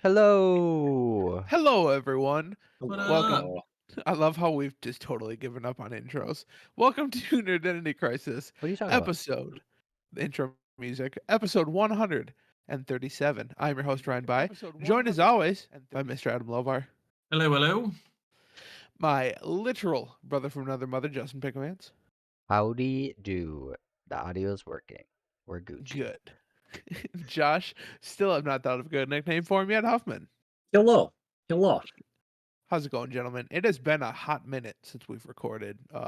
Hello. Hello, everyone. What up? Welcome. Hello. I love how we've just totally given up on intros. Welcome to Nerdentity Crisis, What are you talking about? episode, the intro music, episode 137. I'm your host, Ryan By, joined as always by Mr. Adam Lovar, Hello, hello. my literal brother from another mother, Justin Picklemans. Howdy do. The audio's working. We're Gucci. Good. Josh, still have not thought of a good nickname for him yet, Huffman. Hello. Hello. How's it going, gentlemen? It has been a hot minute since we've recorded Just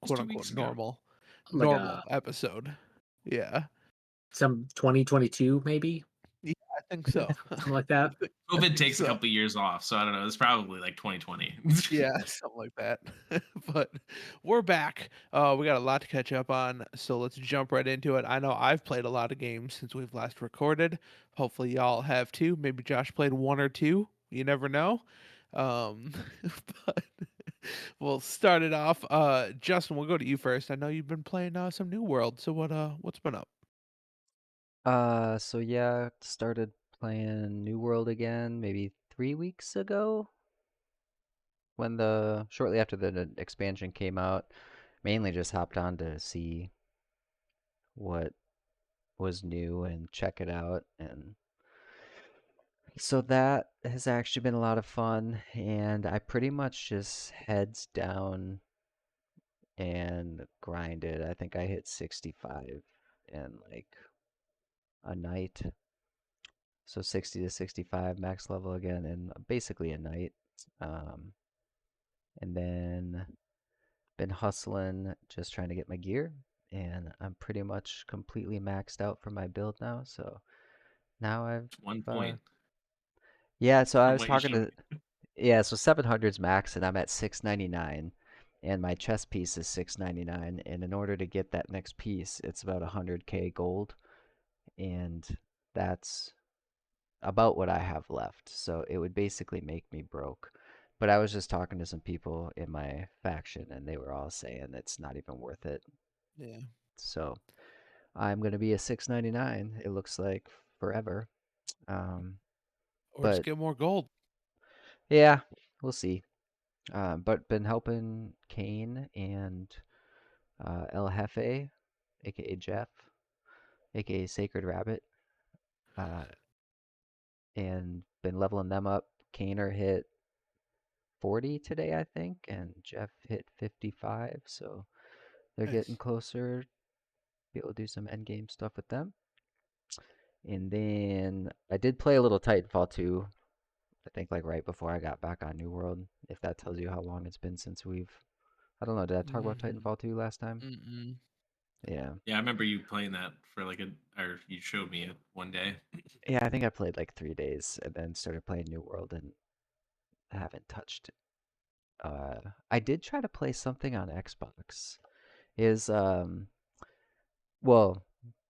quote 2 unquote weeks ago. Like normal episode. Yeah. some 2022 maybe, Yeah, I think so. something like that. I COVID think takes a so. couple years off, so I don't know. It's probably like 2020. Yeah, something like that. But we're back. We got a lot to catch up on, so let's jump right into it. I know I've played a lot of games since we've last recorded. Hopefully y'all have too. Maybe Josh played one or two. You never know. Um, but we'll start it off. Justin, we'll go to you first. I know you've been playing some New World. So what's been up? So yeah, started playing New World again maybe 3 weeks ago when shortly after the expansion came out. Mainly just hopped on to see what was new and check it out, and so that has actually been a lot of fun, and I pretty much just heads down and grinded. I think I hit 65 in like a night. So 60 to 65 max level again in basically a night. Um, and then been hustling, just trying to get my gear. And I'm pretty much completely maxed out for my build now. So now One uh, point yeah, so I from was what you talking showed to, me. yeah, so 700's max and I'm at 699 and my chest piece is 699 and in order to get that next piece, it's about 100k gold and that's about what I have left. So it would basically make me broke. But I was just talking to some people in my faction and they were all saying it's not even worth it. Yeah. So I'm going to be a 699. It looks like forever. Um, Or just but get more gold. yeah, we'll see. But been helping Kane and El Jefe, aka Jeff, aka Sacred Rabbit, uh, and been leveling them up. Kaner hit 40 today, I think, and Jeff hit 55, so they're getting Nice. closer. Be able to do some end game stuff with them. And then I did play a little Titanfall 2, I think like right before I got back on New World, if that tells you how long it's been since I don't know, did I talk about Mm-hmm. Titanfall 2 last time? Mm-mm. Yeah. Yeah, I remember you playing that for like or you showed me it one day. Yeah, I think I played like 3 days and then started playing New World and haven't touched it. I did try to play something on Xbox. Is well,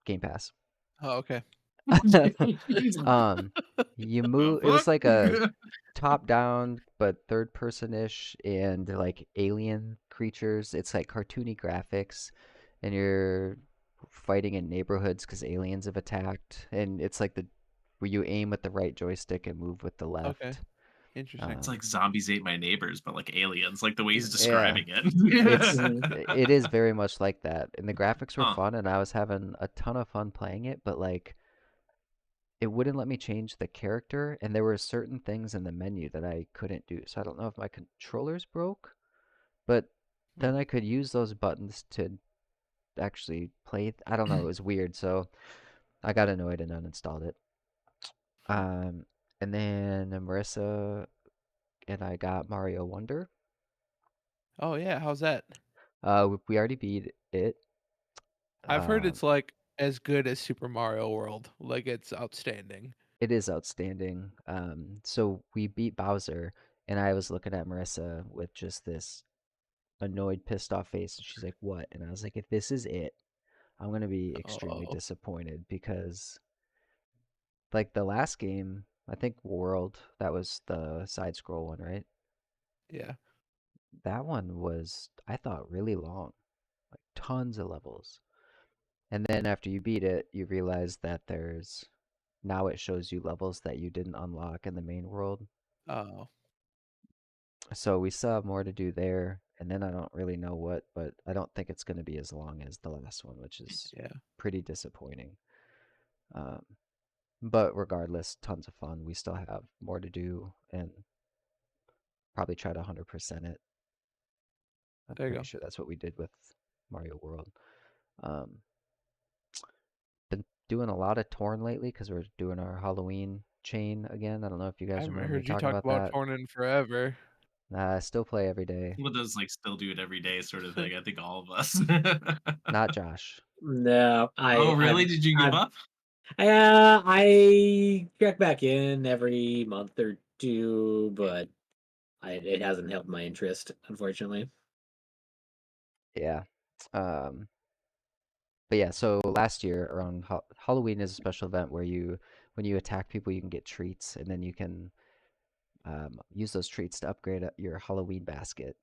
Game Pass. Oh, okay. um, you The move. It was fuck? like a top-down but third-person-ish, and they're like alien creatures. It's like cartoony graphics, and you're fighting in neighborhoods because aliens have attacked. And it's like the where you aim with the right joystick and move with the Okay. left. Interesting. It's Um, like zombies ate my neighbors, but like aliens, like the way he's yeah, describing it's it. Mhm. it is very much like that, and the graphics were Huh. fun, and I was having a ton of fun playing it. But like it wouldn't let me change the character, and there were certain things in the menu that I couldn't do. So I don't know if my controllers broke, but Hmm. then I could use those buttons to actually play. I don't know, it was weird. So I got annoyed and uninstalled it. Um, and then Marissa and I got Mario Wonder. Oh yeah, how's that? We already beat it. I've heard Um, it's like as good as Super Mario World. Like it's outstanding. it is outstanding. So we beat Bowser, and I was looking at Marissa with just this annoyed, pissed off face, and she's like, "What?" And I was like, "If this is it, I'm gonna be extremely Oh disappointed because like the last game, I think World, that was the side scroll one, right? yeah. That one was I thought really long, like tons of levels. And then after you beat it, you realize that there's now it shows you levels that you didn't unlock in the main world. Oh, So we still have more to do there, and then I don't really know what, but I don't think it's going to be as long as the last one, which is yeah. pretty disappointing. Um, but regardless, tons of fun. We still have more to do, and probably try to 100% it. I'm There you pretty go. sure that's what we did with Mario World. Um, been doing a lot of Torn lately because we're doing our Halloween chain again. I don't know if you I guys haven't remember me heard you talking talk about about that. Torn in forever. I still play every day. What does like still do it every day sort of thing? I think all of us. Not Josh. No, Oh, really? Did you give up? I check back in every month or two, but it hasn't helped my interest, unfortunately. Yeah. But yeah, so last year around Halloween is a special event where when you attack people, you can get treats, and then you can use those treats to upgrade your Halloween basket.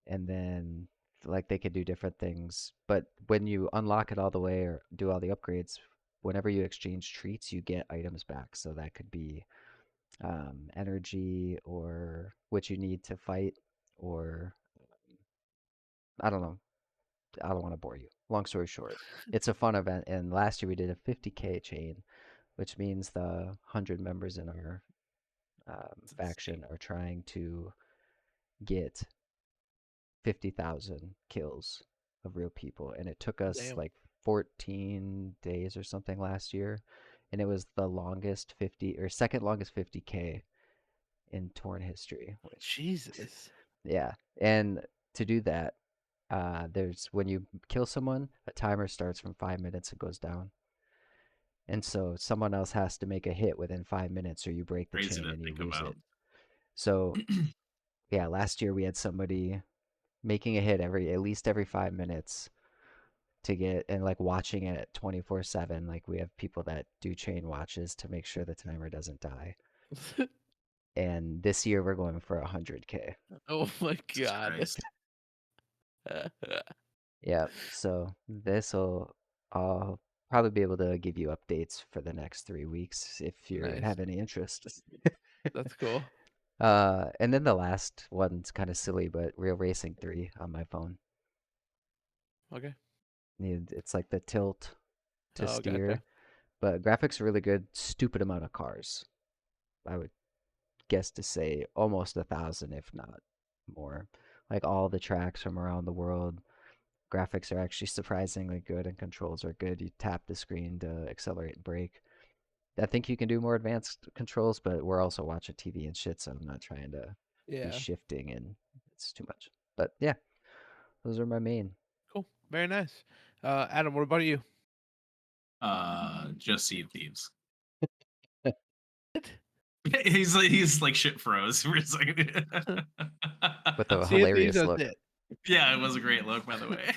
And then like they could do different things. But when you unlock it all the way or do all the upgrades, whenever you exchange treats, you get items back. So that could be energy or what you need to fight, or I don't know. I don't want to bore you. Long story short, it's a fun event. And last year we did a 50K chain, which means the 100 members in our It's insane. faction are trying to get 50,000 kills of real people. And it took us Damn. like 14 days or something last year. And it was the longest 50 or second longest 50K in Torn history, which, Jesus. yeah. And to do that, there's when you kill someone, a timer starts from 5 minutes and goes down. And so someone else has to make a hit within 5 minutes or you break the Crazy chain to and you think lose about. it. So yeah, last year we had somebody making a hit at least every 5 minutes to get and like watching it 24/7. Like we have people that do chain watches to make sure the timer doesn't die. And this year we're going for 100K. Oh my Jesus god. Christ. Yeah, so I'll probably be able to give you updates for the next 3 weeks if you Nice. have any interest. That's cool. And then the last one's kind of silly, but Real Racing 3 on my phone. Okay. It's like the tilt to Oh, gotcha. steer, but graphics are really good. Stupid amount of cars. I would guess to say almost 1,000, if not more. Like all the tracks from around the world. Graphics are actually surprisingly good, and controls are good. You tap the screen to accelerate and brake. I think you can do more advanced controls, but we're also watching TV and shit, so I'm not trying to be Yeah. shifting, and it's too much. But yeah, those are my main. Cool. Very nice. Adam, what about you? Just Sea of Thieves. What? He's like shit froze for a second. With a Sea of Thieves, hilarious that's look. it. Yeah, it was a great look, by the way.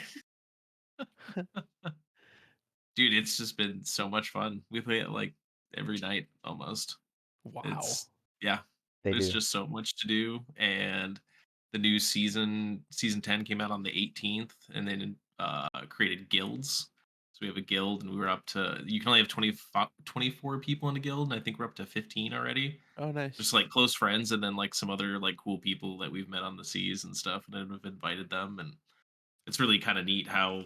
Dude, it's just been so much fun. We play it like every night almost. Wow. It's yeah, They there's do. just so much to do, and the new season 10 came out on the 18th, and then created guilds. So we have a guild, and we were up to you can only have 24 people in a guild, and I think we're up to 15 already. Oh, nice. Just like close friends, and then like some other like cool people that we've met on the seas and stuff, and then we've invited them, and it's really kind of neat how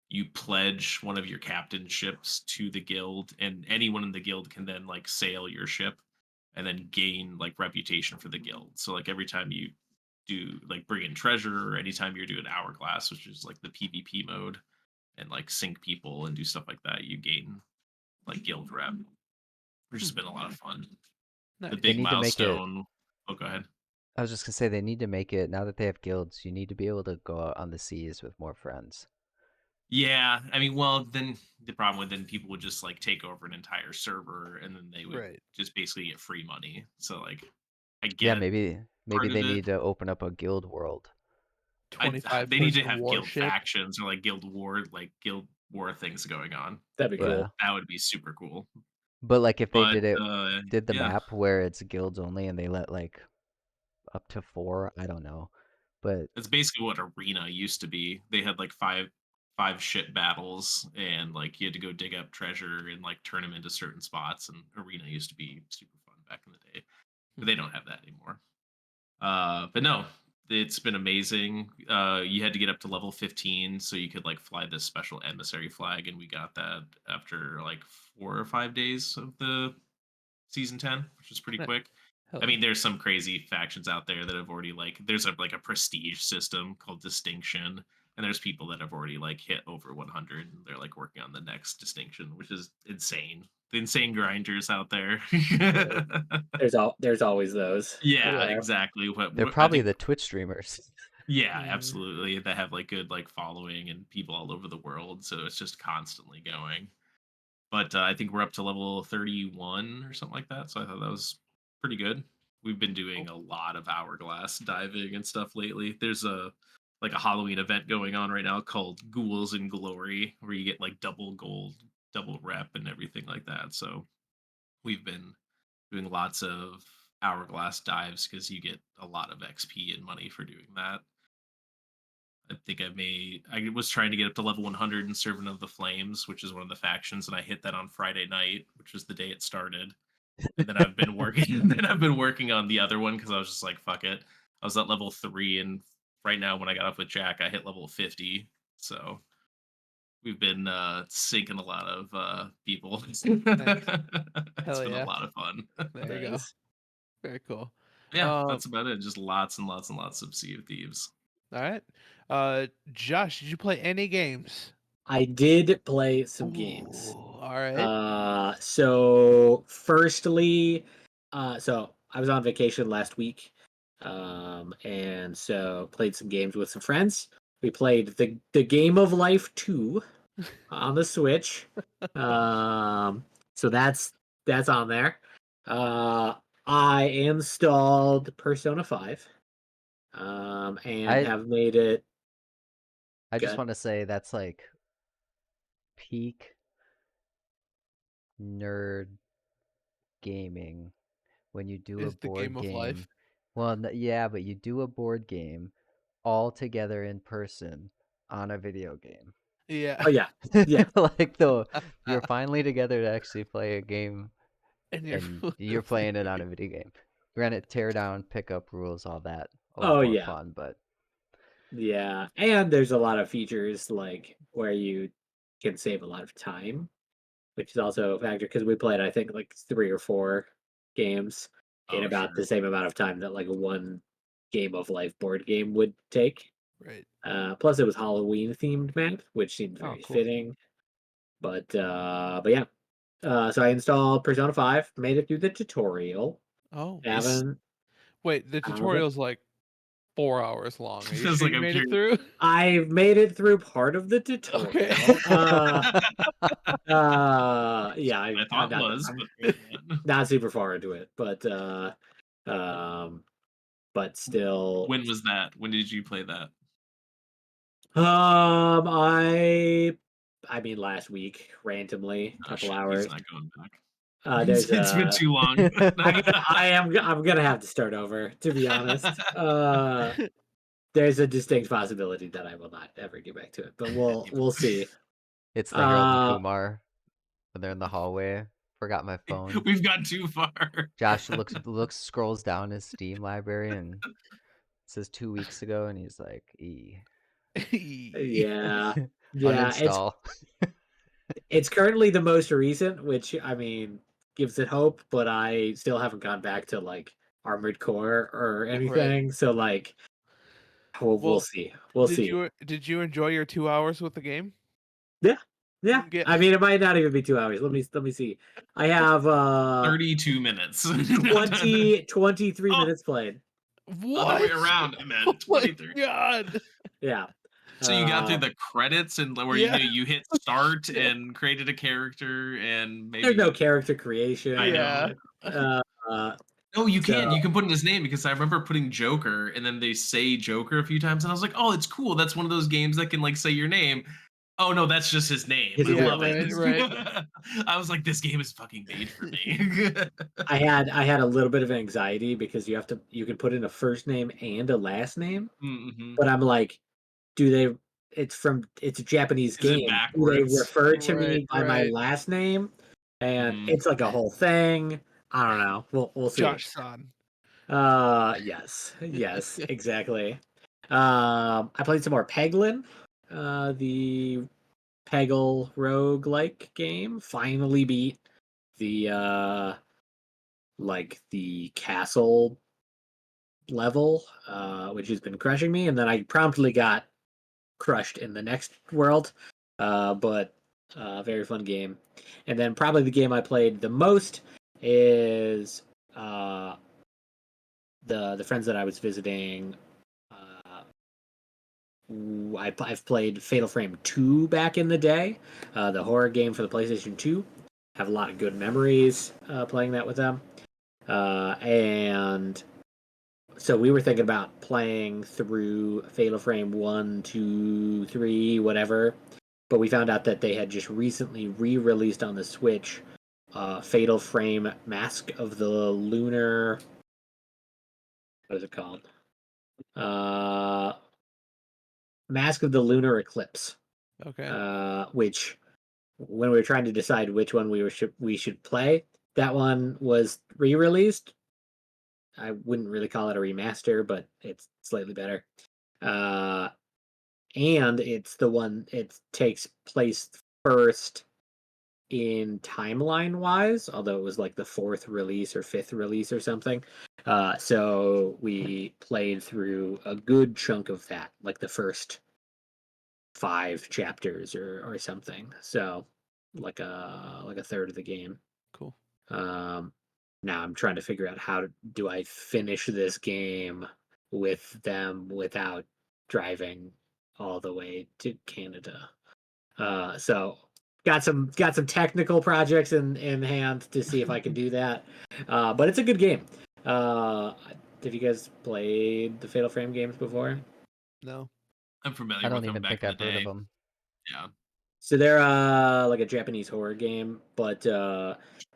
you pledge one of your captain ships to the guild, and anyone in the guild can then like sail your ship and then gain like reputation for the guild. So like every time you do like bring in treasure, or anytime you're doing hourglass, which is like the PvP mode, and like sink people and do stuff like that, you gain like guild rep, which has Hmm. been a lot of fun. The Nice. They big need to make it. milestone. Oh, go ahead. I was just gonna say they need to make it now that they have guilds. You need to be able to go out on the seas with more friends. Yeah, I mean, well, then the problem with then people would just like take over an entire server, and then they would Right. just basically get free money. So like, I Yeah, get maybe part of they it. need to open up a guild world. 25 They need to person have guild warship. factions or like guild war things going on. That'd be Yeah. cool. That would be super cool. But like if they But did the yeah, map where it's guilds only and they let like up to 4, I don't know. But it's basically what Arena used to be. They had like 5 ship battles, and like you had to go dig up treasure and like turn them into certain spots. And arena used to be super fun back in the day, but they don't have that anymore. But no, it's been amazing. You had to get up to level 15 so you could like fly this special emissary flag, and we got that after like 4 or 5 days of the season 10, which is pretty Right. quick. Hell I mean, yeah. there's some crazy factions out there that have already like there's a prestige system called distinction, and there's people that have already like hit over 100, and they're like working on the next distinction, which is insane. The insane grinders out there. There's always those. Yeah, Yeah. exactly. They're I probably think the Twitch streamers. yeah, Mhm. absolutely. They have like good like following and people all over the world, so it's just constantly going. But I think we're up to level 31 or something like that. So I thought that was pretty good. We've been doing Cool. a lot of hourglass diving and stuff lately. There's a like a Halloween event going on right now called Ghouls and Glory, where you get like double gold, double rep, and everything like that. So we've been doing lots of hourglass dives because you get a lot of XP and money for doing that. I think I was trying to get up to level 100 in Servant of the Flames, which is one of the factions, and I hit that on Friday night, which was the day it started. And then I've been working and then I've been working on the other one because I was just like, fuck it. I was at level 3, and right now when I got up with Jack, I hit level 50. So we've been sinking a lot of people. It's Hell been a yeah. lot of fun. There you go. Nice. Very cool. Yeah, Um, that's about it. Just lots and lots and lots of Sea of Thieves. all right. Josh, did you play any games? I did play some games. Ooh, all right. So firstly, so I was on vacation last week, and so played some games with some friends. We played the Game of Life 2 on the Switch. So that's on there. I installed Persona 5, and I have made it I just good. want to say that's like peak nerd gaming when you do a Is the board game of life. game. Well, yeah, but you do a board game all together in person on a video game. Yeah. Oh yeah, yeah. Like you're finally together to actually play a game, And you're and you're playing it on a video game. Granted, tear down, pick up rules, all that, a lot Oh more yeah. fun, but Yeah, and there's a lot of features like where you can save a lot of time, which is also a factor because we played I think like 3 or 4 games in Oh, about sure. the same amount of time that like one Game of Life board game would take. right. Plus it was Halloween themed map, which seemed oh, very cool. fitting. But yeah. So I installed Persona 5, made it through the tutorial. Oh. Nice. Haven't Wait, the tutorial's like 4 hours long. Are you Feels sure like you I'm made it curious. through? I've made it through part of the tutorial. Okay. Yeah, I I'm thought was, I'm but not super far into it, but still, when was that? When did you play that? I mean, last week, randomly, Oh couple shit, he's hours. not going back. There's It's been too long. I'm gonna have to start over, to be honest. There's a distinct possibility that I will not ever get back to it, but we'll see. It's the Harold and Uh, Kumar when they're in the hallway. Forgot my phone. We've gone too far. Josh scrolls down his Steam library and it says 2 weeks ago, and he's like, yeah, yeah, uninstall. it's currently the most recent, which I mean gives it hope, but I still haven't gone back to like Armored Core or Right. anything. So like, we'll Well, see. We'll Did see. you enjoy your 2 hours with the game? Yeah, yeah. Yeah. I mean, it might not even be 2 hours. Let me see. I have 32 minutes. 23 Oh. minutes played. What? Other way around, I Oh meant my 23. god. Yeah. So you got through the credits and where yeah. you hit start and created a character and maybe There's no character creation. I know. Yeah. No, you So- can. You can put in his name because I remember putting Joker and then they say Joker a few times and I was like, oh, it's cool. That's one of those games that can like say your name. Oh no, that's just his name. His I real love it. right. I was like, this game is fucking made for me. I had a little bit of anxiety because you can put in a first name and a last name, Mhm. but I'm like, do they it's a Japanese Is it game. They backwards? refer to me Right, by my right. last name, and Mhm. it's like a whole thing. I don't know. We'll see. Josh San. Yes, exactly. I played some more Peglin, the Peggle roguelike game. Finally beat the like the castle level, which has been crushing me, and then I promptly got crushed in the next world. But very fun game. And then probably the game I played the most is the friends that I was visiting. I've played Fatal Frame 2 back in the day, the horror game for the PlayStation 2. Have a lot of good memories playing that with them. And so we were thinking about playing through Fatal Frame 1, 2, 3, whatever. But we found out that they had just recently re-released on the Switch Fatal Frame Mask of the Lunar. What is it called? Uh, Mask of the Lunar Eclipse. Okay. Which when we were trying to decide which one we should play, that one was re-released. I wouldn't really call it a remaster, but it's slightly better. Uh, and it's the one it takes place first in timeline wise, although it was like the fourth release or fifth release or something. So we played through a good chunk of that, like the first 5 chapters or something. So like a third of the game. Cool. Now I'm trying to figure out do I finish this game with them without driving all the way to Canada. So got some technical projects in hand to see if I can do that. But it's a good game. Have you guys played the Fatal Frame games before? No. I'm I familiar don't with them even back think in the I've heard of day. them. Yeah. So they're like a Japanese horror game, but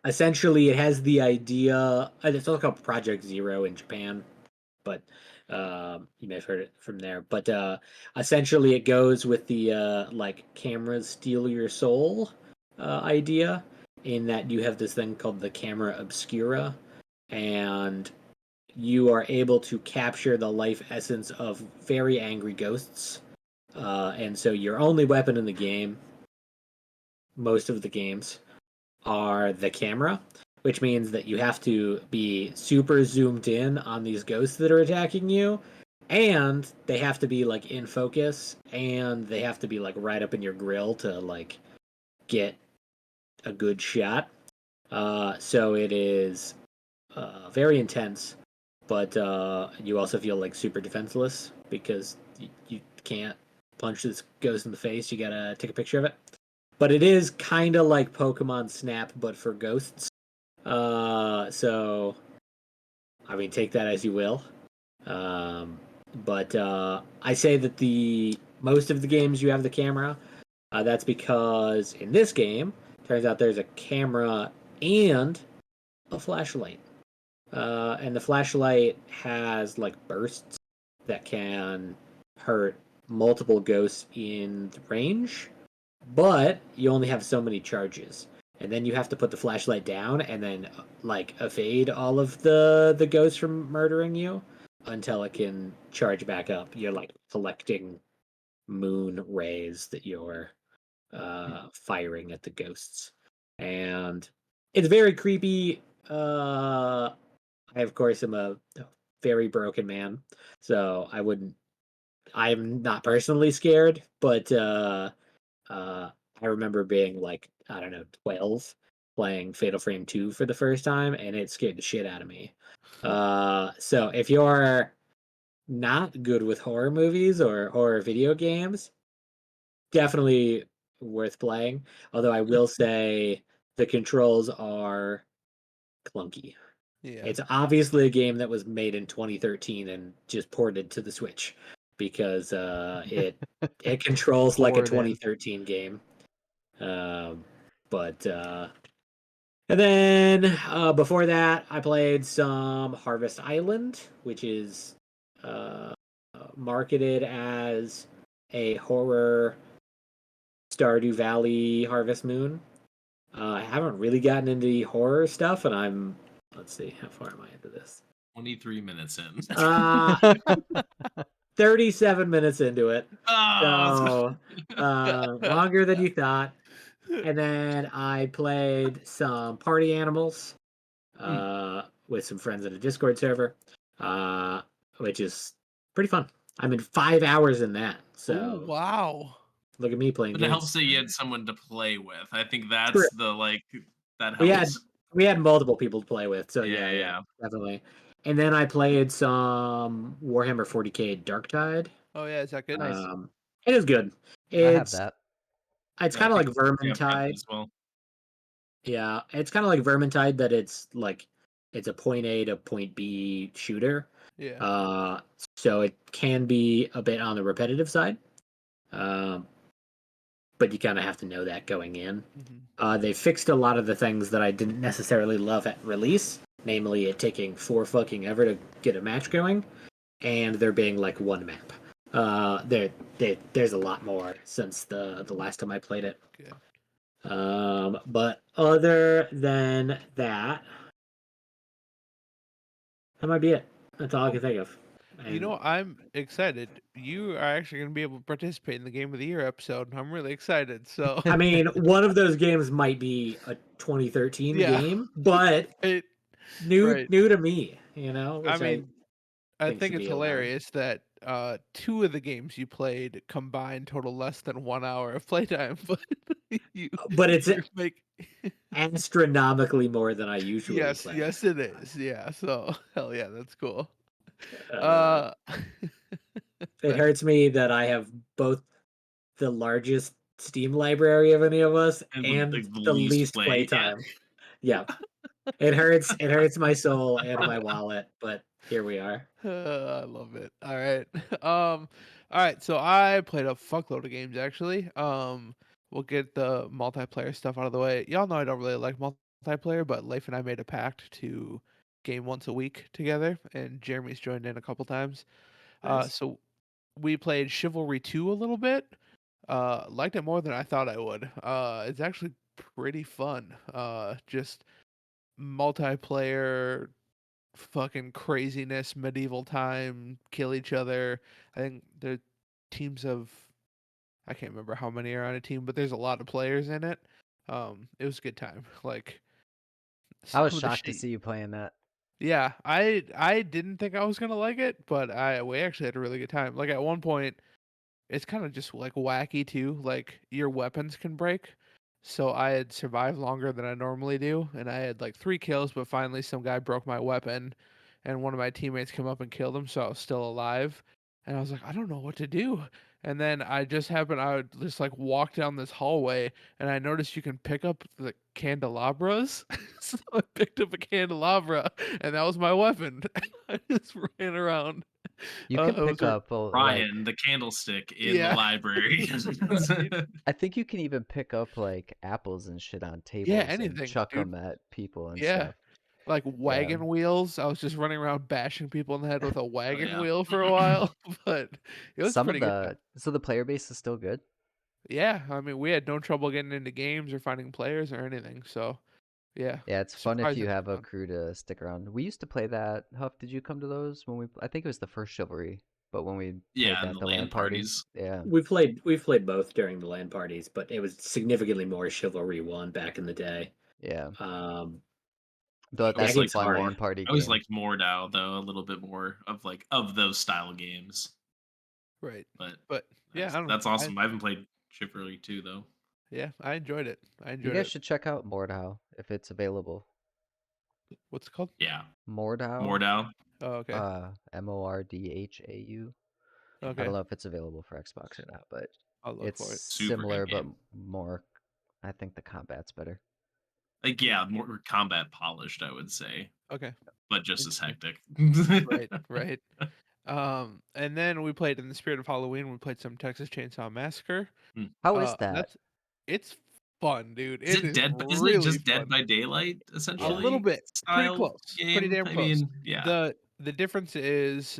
essentially it has the idea. It's also called Project Zero in Japan, but you may have heard it from there. But essentially, it goes with the like cameras steal your soul idea, in that you have this thing called the camera obscura, and you are able to capture the life essence of very angry ghosts. And so your only weapon in the game, most of the games, are the camera, which means that you have to be super zoomed in on these ghosts that are attacking you, and they have to be like in focus, and they have to be like right up in your grill to like get a good shot. So it is very intense, but you also feel like super defenseless because you can't punch this ghost in the face. You gotta take a picture of it. But it is kind of like Pokemon Snap, but for ghosts. So I mean, take that as you will. Um, but I say that the most of the games you have the camera. That's because in this game, turns out there's a camera and a flashlight. And the flashlight has like bursts that can hurt multiple ghosts in the range, but you only have so many charges. And then you have to put the flashlight down and then like evade all of the ghosts from murdering you until it can charge back up. You're like collecting moon rays that you're firing at the ghosts. And it's very creepy. I of course am a very broken man, so I'm not personally scared, but I remember being like, I don't know, 12, playing Fatal Frame 2 for the first time, and it scared the shit out of me. So if you're not good with horror movies or horror video games, definitely worth playing. Although I will say the controls are clunky. Yeah. It's obviously a game that was made in 2013 and just ported to the Switch because it controls like a Poured in. 2013 game. Um, but and then before that, I played some Harvest Island, which is marketed as a horror Stardew Valley Harvest Moon. I haven't really gotten into the horror stuff, and let's see, how far am I into this? 23 minutes in. 37 minutes into it. Oh, So, longer than you thought. And then I played some Party Animals with some friends in a Discord server, which is pretty fun. I'm in 5 hours in that. So Oh, wow. look at me playing but it helps games. that you had someone to play with. I think True. that's the that We helps. had multiple people to play with, so yeah, Yeah. definitely. And then I played some Warhammer 40k Darktide. Oh yeah, is that good? Nice. It is good. I have It's that. it's Yeah, kind I of think like I've got that Vermintide. as well. Yeah, it's kind of like Vermintide that it's a point A to point B shooter. Yeah. So it can be a bit on the repetitive side. But you kind of have to know that going in. They fixed a lot of the things that I didn't necessarily love at release, namely it taking 4 fucking ever to get a match going, and there being like one map. There's a lot more since the last time I played it. Okay. But other than that might be it. That's all I can think of. You know, I'm excited. You are actually going to be able to participate in the Game of the Year episode. I'm really excited. So, I mean, one of those games might be a 2013 Yeah. game, but right. new Right. to me, which I mean, I think think should it's be allowed. hilarious that 2 of the games you played combined total less than 1 hour of playtime, but But you make astronomically more than I usually yes, play. yes, it is. Yeah, so hell yeah, that's cool. It That- hurts me that I have both the largest Steam library of any of us And and the the least least play, playtime. Yeah. It hurts. It hurts my soul and my wallet, but here we are. I love it. All right. All right, so I played a fuckload of games actually. We'll get the multiplayer stuff out of the way. Y'all know I don't really like multiplayer, but Leif and I made a pact to game once a week together, and Jeremy's joined in a couple times. Nice. So we played Chivalry 2 a little bit. Liked it more than I thought I would. It's actually pretty fun. Just multiplayer fucking craziness, medieval time, kill each other. I think the teams of I can't remember how many are on a team, but there's a lot of players in it. It was a good time. Like I was some of the shocked to shit. see you playing that. Yeah, I didn't think I was gonna like it, but we actually had a really good time. Like at one point, it's kind of just like wacky too. Like your weapons can break. So I had survived longer than I normally do, and I had like 3 kills, but finally some guy broke my weapon, and one of my teammates came up and killed him, so I was still alive. And I was like, I don't know what to do. And then I would just like walk down this hallway, and I noticed you can pick up the candelabras. So I picked up a candelabra, and that was my weapon. I just ran around. You can It was pick up Ryan, the candlestick in the Yeah. library. Right. I think you can even pick up like apples and shit on tables Yeah, and anything, chuck dude. them at people and Yeah. stuff. Like wagon wheels. I was just running around bashing people in the head with a wagon yeah. wheel for a while, but it was Some pretty of good. the player base is still good. Yeah, I mean, we had no trouble getting into games or finding players or anything. So, yeah, Yeah, it's fun if you surprisingly have a fun. crew to stick around. We used to play that. Huff, did you come to those when we? I think it was the first Chivalry, but when we played Yeah, that and the the LAN LAN party. parties. Yeah, We've played both during the LAN parties, but it was significantly more Chivalry 1 back in the day. yeah. I That's always a liked fun hard. LAN party I always game. liked Mordau though, a little bit more of those style games. Right. But Yeah, I don't that's know. awesome. I haven't played Chivalry 2 though. Yeah, I enjoyed it. I You enjoyed guys it. should check out Mordhau if it's available. What's it called? Yeah. Mordhau. Mordau. Oh, okay. Mordhau. I Okay. don't know if it's available for Xbox or not, but I'll look it's for it. Super good similar but game. more. I think the combat's better. Like yeah, more combat polished, I would say, Okay. but just as Interesting. hectic. Right. And then we played in the spirit of Halloween. We played some Texas Chainsaw Massacre. How is that? It's fun, dude. Is It it is Dead? Isn't it really just fun. Dead by Daylight A essentially? little bit, pretty Style close, pretty game. damn I close. mean, yeah. The difference is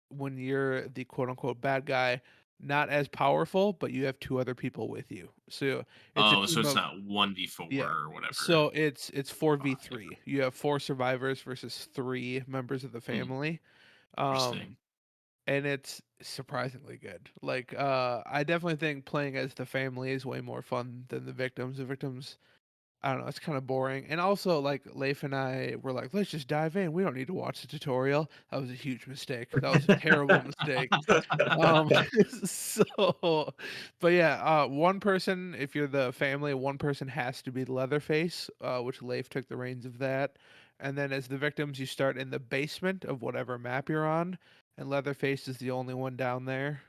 when you're the quote unquote bad guy, not as powerful, but you have 2 other people with you. So it's a Oh, so team it's of not 1v4 yeah. or whatever. So it's Oh, yeah. 4v3. You have 4 survivors versus 3 members of the family. Interesting. And it's surprisingly good. Like, I definitely think playing as the family is way more fun than the victims. The victims, I don't know, it's kind of boring. And also, like, Leif and I were like, let's just dive in. We don't need to watch the tutorial. That was a huge mistake. That was a terrible mistake. Um, so, but yeah, one person, if you're the family, one person has to be Leatherface, which Leif took the reins of that. And then as the victims, you start in the basement of whatever map you're on, and Leatherface is the only one down there.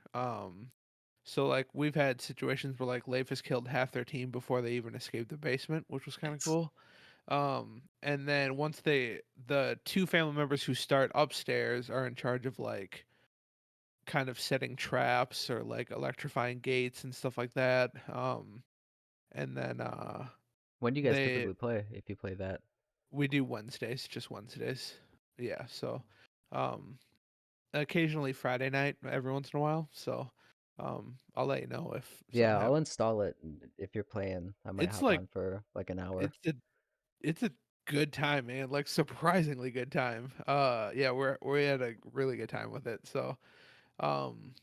So like we've had situations where like Leif has killed half their team before they even escaped the basement, which was kind of Nice. cool. And then once the 2 family members who start upstairs are in charge of like kind of setting traps or like electrifying gates and stuff like that. And then When do you guys they typically play, if you play that? we do Wednesdays, just Wednesdays. Yeah, so um occasionally Friday night every once in a while. So I'll let you know if something Yeah, I'll happens. install it if you're playing. I might It's hop like on for like an hour. it's a it's a good time, man. Like surprisingly good time. Yeah, we had a really good time with it. So um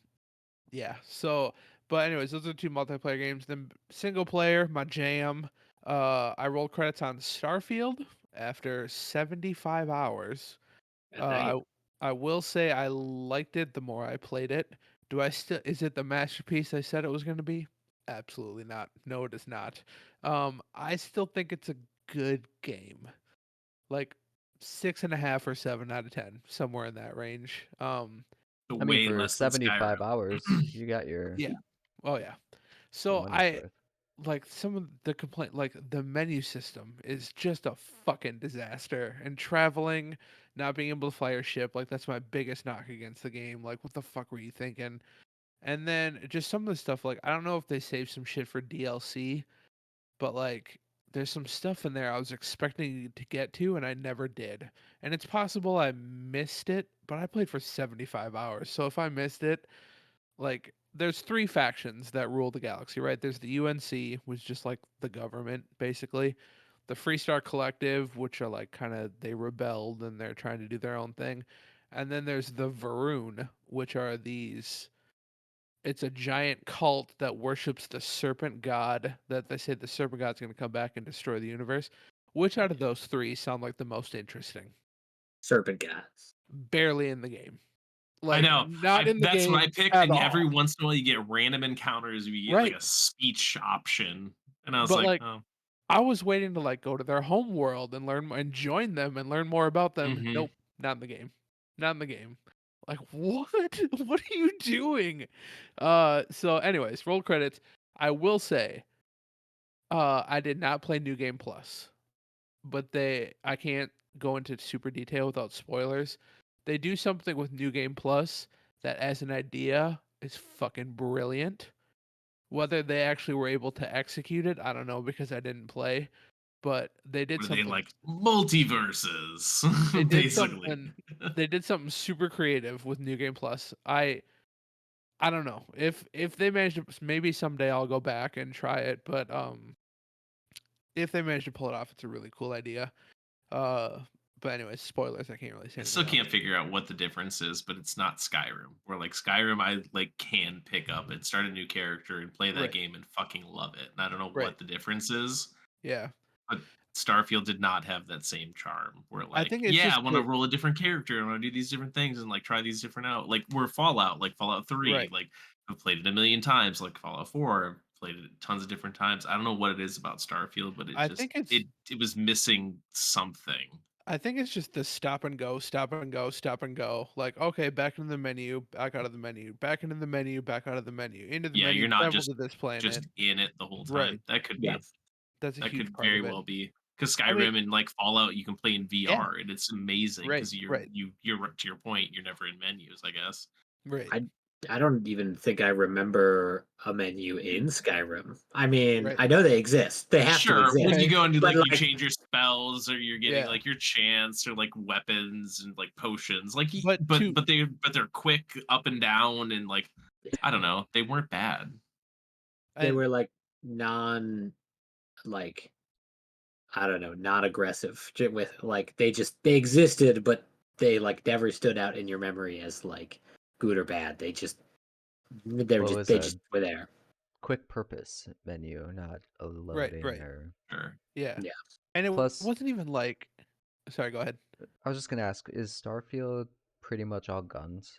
yeah. So, but anyways, those are 2 multiplayer games. Then single player, my jam. I rolled credits on Starfield after 75 hours. Nice. I will say I liked it the more I played it. Do I still? Is it the masterpiece I said it was going to be? Absolutely not. No, it is not. I still think it's a good game. Like 6.5 or 7 out of 10, somewhere in that range. I mean, Way for less than 75 hours, Skyrim. you got your Yeah. Oh yeah. your So money's I worth. like some of the complaint like the menu system is just a fucking disaster, and traveling, not being able to fly your ship, like that's my biggest knock against the game. Like what the fuck were you thinking? And then just some of the stuff, like I don't know if they saved some shit for DLC, but like there's some stuff in there I was expecting to get to and I never did. And it's possible I missed it, but I played for 75 hours. So if I missed it, like there's 3 factions that rule the galaxy, right? There's the UNC, which is just like the government basically. The Freestar Collective, which are like kind of they rebelled and they're trying to do their own thing. And then there's the Varun, which are these it's a giant cult that worships the serpent god that they say the serpent god's going to come back and destroy the universe. Which out of those 3 sound like the most interesting? Serpent gods. Barely in the game. I Like know. not in the That's what I game picked, at and every all. once in a while you get random encounters where you get like Right. a speech option, and I was But like, like oh, I was waiting to like go to their home world and and join them and learn more about them. mm-hmm. Nope, not in the game. Not in the game. Like what? What are you doing? So anyways, roll credits. I will say, I did not play New Game Plus, but I can't go into super detail without spoilers. They do something with New Game Plus that as an idea is fucking brilliant. Whether they actually were able to execute it, I don't know because I didn't play, but they did Were they something like multiverses, they did basically? something they did something super creative with New Game Plus. I don't know. If they manage to maybe someday I'll go back and try it, but if they manage to pull it off, it's a really cool idea. Uh but anyways, spoilers, I can't really say I still anything else. can't figure out what the difference is, but it's not Skyrim. Where like Skyrim, I like can pick up and start a new character and play that Right. game and fucking love it. And I don't know Right. what the difference is, Yeah. but Starfield did not have that same charm. Where I like, think it's yeah, just I want to the roll a different character, I want to do these different things and like try these different out. Like we're Fallout, like Fallout 3, right. like I've played it a million times, like Fallout 4, I've played it tons of different times. I don't know what it is about Starfield, but it I just think it's it was missing something. I think it's just the stop and go, stop and go, stop and go. Like, okay, back into the menu, back out of the menu, back into the menu, back out of the menu, into the Yeah, menu, you're not travel to this just planet. in it the whole Right. time. That could be. Yes. That's a That huge could part very of it. well be. Because I mean, Skyrim and like Fallout, you can play in yeah, VR, and it's amazing. right, Because right, you're to your point. You're never in menus, I guess. right, I I don't even think I remember a menu in Skyrim. I mean, right, I know they exist. They have to Sure, when exist. you right. go into But like you like, change your spells, or you're getting Yeah. like your chance, or like weapons and like potions, like But to but they're quick up and down, and like I don't know. They weren't bad. They And were like non like I don't know, non-aggressive with like they existed, but they like never stood out in your memory as like good or bad. Well, it was They a just were there. quick purpose menu, not a right, loading right. or. Sure. Yeah. Yeah. And it Plus, wasn't even like sorry, go ahead. I was just gonna ask, is Starfield pretty much all guns?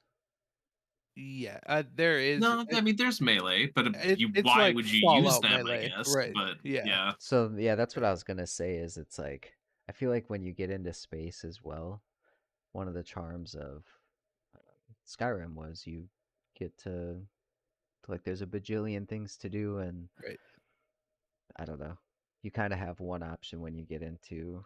Yeah, there is No, I mean there's melee, but it's why like would you use Fallout them? I Melee, guess, right? but Yeah, yeah, So yeah, that's what right. I was gonna say. Is it's like I feel like when you get into space as well, one of the charms of Skyrim was you get to like there's a bajillion things to do, and Right. I don't know. You kind of have one option when you get into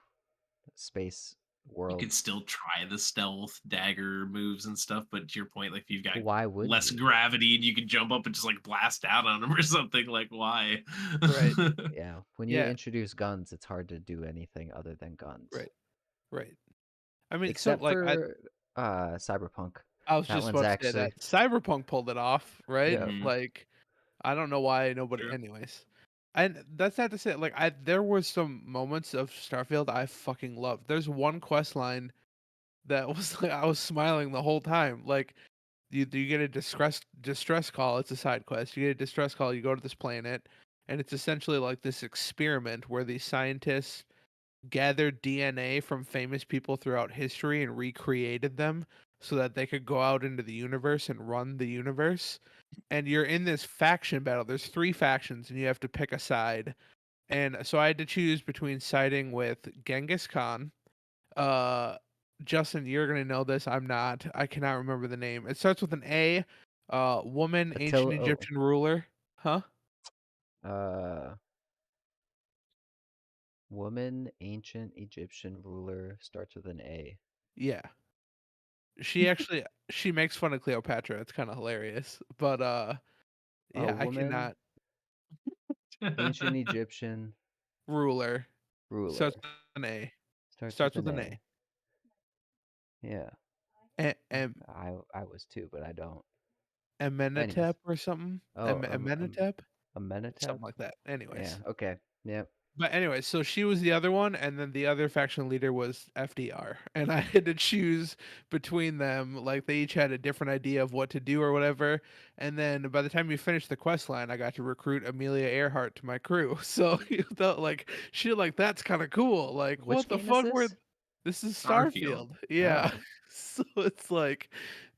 space you could worlds. still try the stealth dagger moves and stuff. But to your point, like if you've got Why would less you? gravity and you can jump up and just like blast out on them or something, like why? Right. Yeah, when you Yeah. introduce guns, it's hard to do anything other than guns. Right. Right. I mean, so Except like for Cyberpunk. I was That just one's about to say actually that Cyberpunk pulled it off, right? yeah. Mhm, Like I don't know why nobody. true. Anyways, and that's not to say like there was some moments of Starfield I fucking loved. There's one quest line that was like I was smiling the whole time. Like you get a distress call. It's a side quest. You get a distress call. You go to this planet, and it's essentially like this experiment where these scientists gathered DNA from famous people throughout history and recreated them so that they could go out into the universe and run the universe. And you're in this faction battle. There's three factions, and you have to pick a side. And so I had to choose between siding with Genghis Khan. Uh, Justin, you're gonna know this. I'm not. I cannot remember the name. It starts with an A. Woman, ancient Attila. Oh, Egyptian ruler. Huh? uh, woman, ancient Egyptian ruler starts with an A. Yeah. She actually she makes fun of Cleopatra. It's kind of hilarious. But A yeah, I woman, cannot ancient Egyptian ruler starts ruler with an A. starts with Starts with an an A. A. Yeah, I was too, but I don't. Anyways, Amenhotep or something. oh, Amenhotep, Amenhotep. something like that. Yeah. Anyways, Okay. Yep. but anyway, so she was the other one, and then the other faction leader was FDR, and I had to choose between them. Like they each had a different idea of what to do or whatever. And then by the time you finished the quest line, I got to recruit Amelia Earhart to my crew. So you thought like shit, like that's kind of cool. Like Which what the game is fuck? Where this? this is Starfield. Starfield? Yeah. Oh, So it's like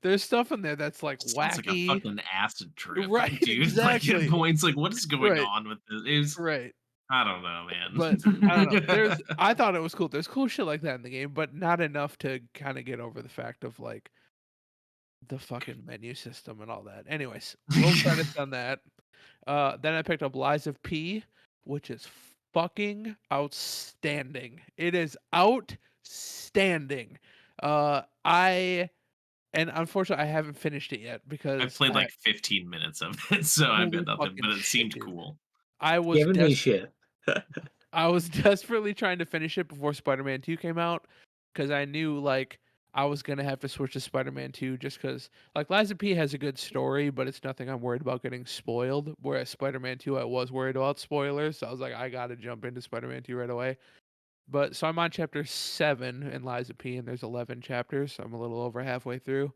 there's stuff in there that's like Sounds like a wacky. fucking acid trip, Right, dude. Like at exactly. points, like what is going Right, on with this? It was, right. I don't know, But I don't know. man. I thought it was cool. There's cool shit like that in the game, but not enough to kind of get over the fact of like the fucking menu system and all that. Anyways, roll credits on that. Then I picked up Lies of P, which is fucking outstanding. It is outstanding. I and unfortunately I haven't finished it yet I've because played I like 15 minutes of it, so I've got holy nothing, fucking but it shit, seemed dude. cool. I was Giving me desperate. shit. I was desperately trying to finish it before Spider-Man 2 came out because I knew like I was gonna have to switch to Spider-Man 2 just because like Liza P has a good story, but it's nothing I'm worried about getting spoiled. Whereas Spider-Man 2, I was worried about spoilers, so I was like, I gotta jump into Spider-Man 2 right away. But so I'm on chapter 7 in Liza P, and there's 11 chapters. So I'm a little over halfway through.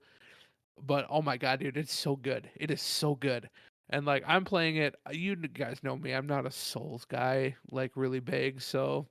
But oh my god, dude, it's so good. It is so good. And like I'm playing it, you guys know me. I'm not a Souls guy, like really big. So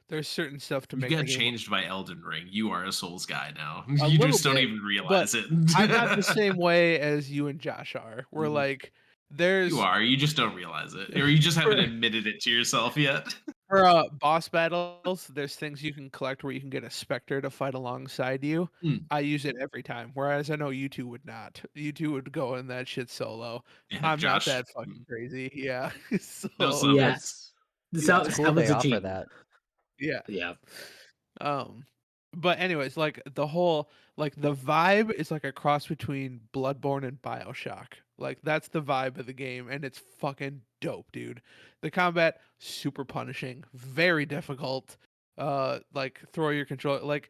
there's certain stuff to You make the got game changed by Elden Ring. You are a Souls guy now. a You little just don't bit, even but realize it. I'm not the same way as you and Josh are. We're Mhm. like You there's are. You just don't realize it, or you just haven't for admitted it to yourself yet. for boss battles, there's things you can collect where you can get a specter to fight alongside you. Hmm. I use it every time, whereas I know you two would not. You two would go in that shit solo. Yeah, I'm not Josh. that fucking crazy. Yeah. No So subs. Yes. yeah. it's cool Someone's they a offer cheat. that. Yeah. Yeah. Um, but anyways, like the whole like the vibe is like a cross between Bloodborne and BioShock. Like that's the vibe of the game, and it's fucking dope, dude. The combat super punishing, very difficult. Like throw your control like,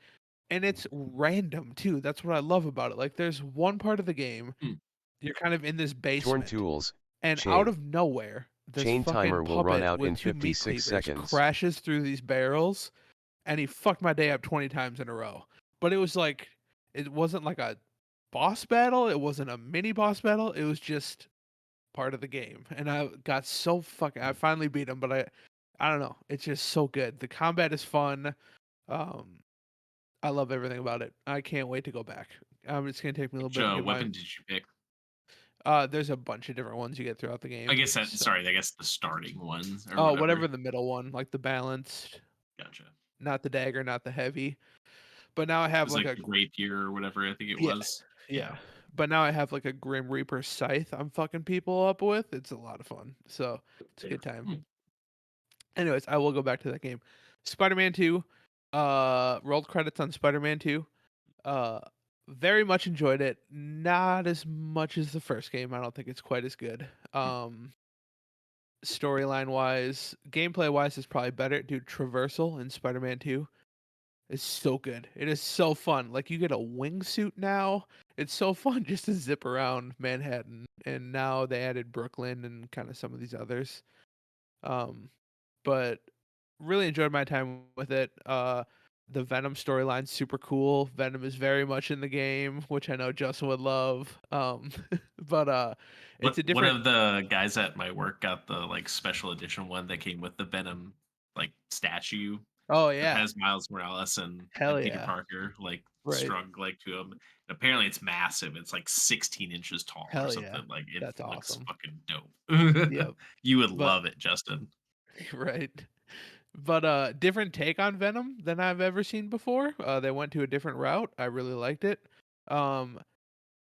and it's random too. That's what I love about it. Like there's one part of the game Hmm. You're kind of in this Torn basement, tools. and Chain. out of nowhere, this Chain fucking timer will run puppet out with in 2 meat 56 cleavers seconds. crashes through these barrels, and he fucked my day up 20 times in a row. But it was like, it wasn't like a boss battle. It wasn't a mini boss battle. It was just part of the game, and I got so fucking. I finally beat him, but I don't know. It's just so good. The combat is fun. I love everything about it. I can't wait to go back. It's gonna take me a little Which bit to get weapon did you pick? There's a bunch of different ones you get throughout the game. I guess that. so- Sorry, I guess the starting ones or Oh, whatever. whatever the middle one, like the balanced, Gotcha. not the dagger, not the heavy. But now I It have was like like a the rapier or whatever I think it Yeah, was. yeah. But now I have like a Grim Reaper scythe I'm fucking people up with. It's a lot of fun. So it's a good time. Hmm. Anyways, I will go back to that game. Spider-Man 2. Rolled credits on Spider-Man 2. Very much enjoyed it. Not as much as the first game. I don't think it's quite as good. Storyline wise, gameplay wise is probably better. Dude, traversal in Spider-Man 2 is so good. It is so fun. Like you get a wingsuit now. It's so fun just to zip around Manhattan. And now they added Brooklyn and kind of some of these others. But really enjoyed my time with it. The Venom storyline's super cool. Venom is very much in the game, which I know Justin would love. But it's a One different. of the guys at my work got the like special edition one that came with the Venom like statue Oh that yeah, has Miles Morales hell and Peter yeah, Parker like right, strung like to him. And apparently it's massive. It's like 16 inches tall or hell yeah, something. Like it that's looks awesome. fucking dope. Yep, You would but love it, Justin. right. But different take on Venom than I've ever seen before. They went to a different route. I really liked it. Um,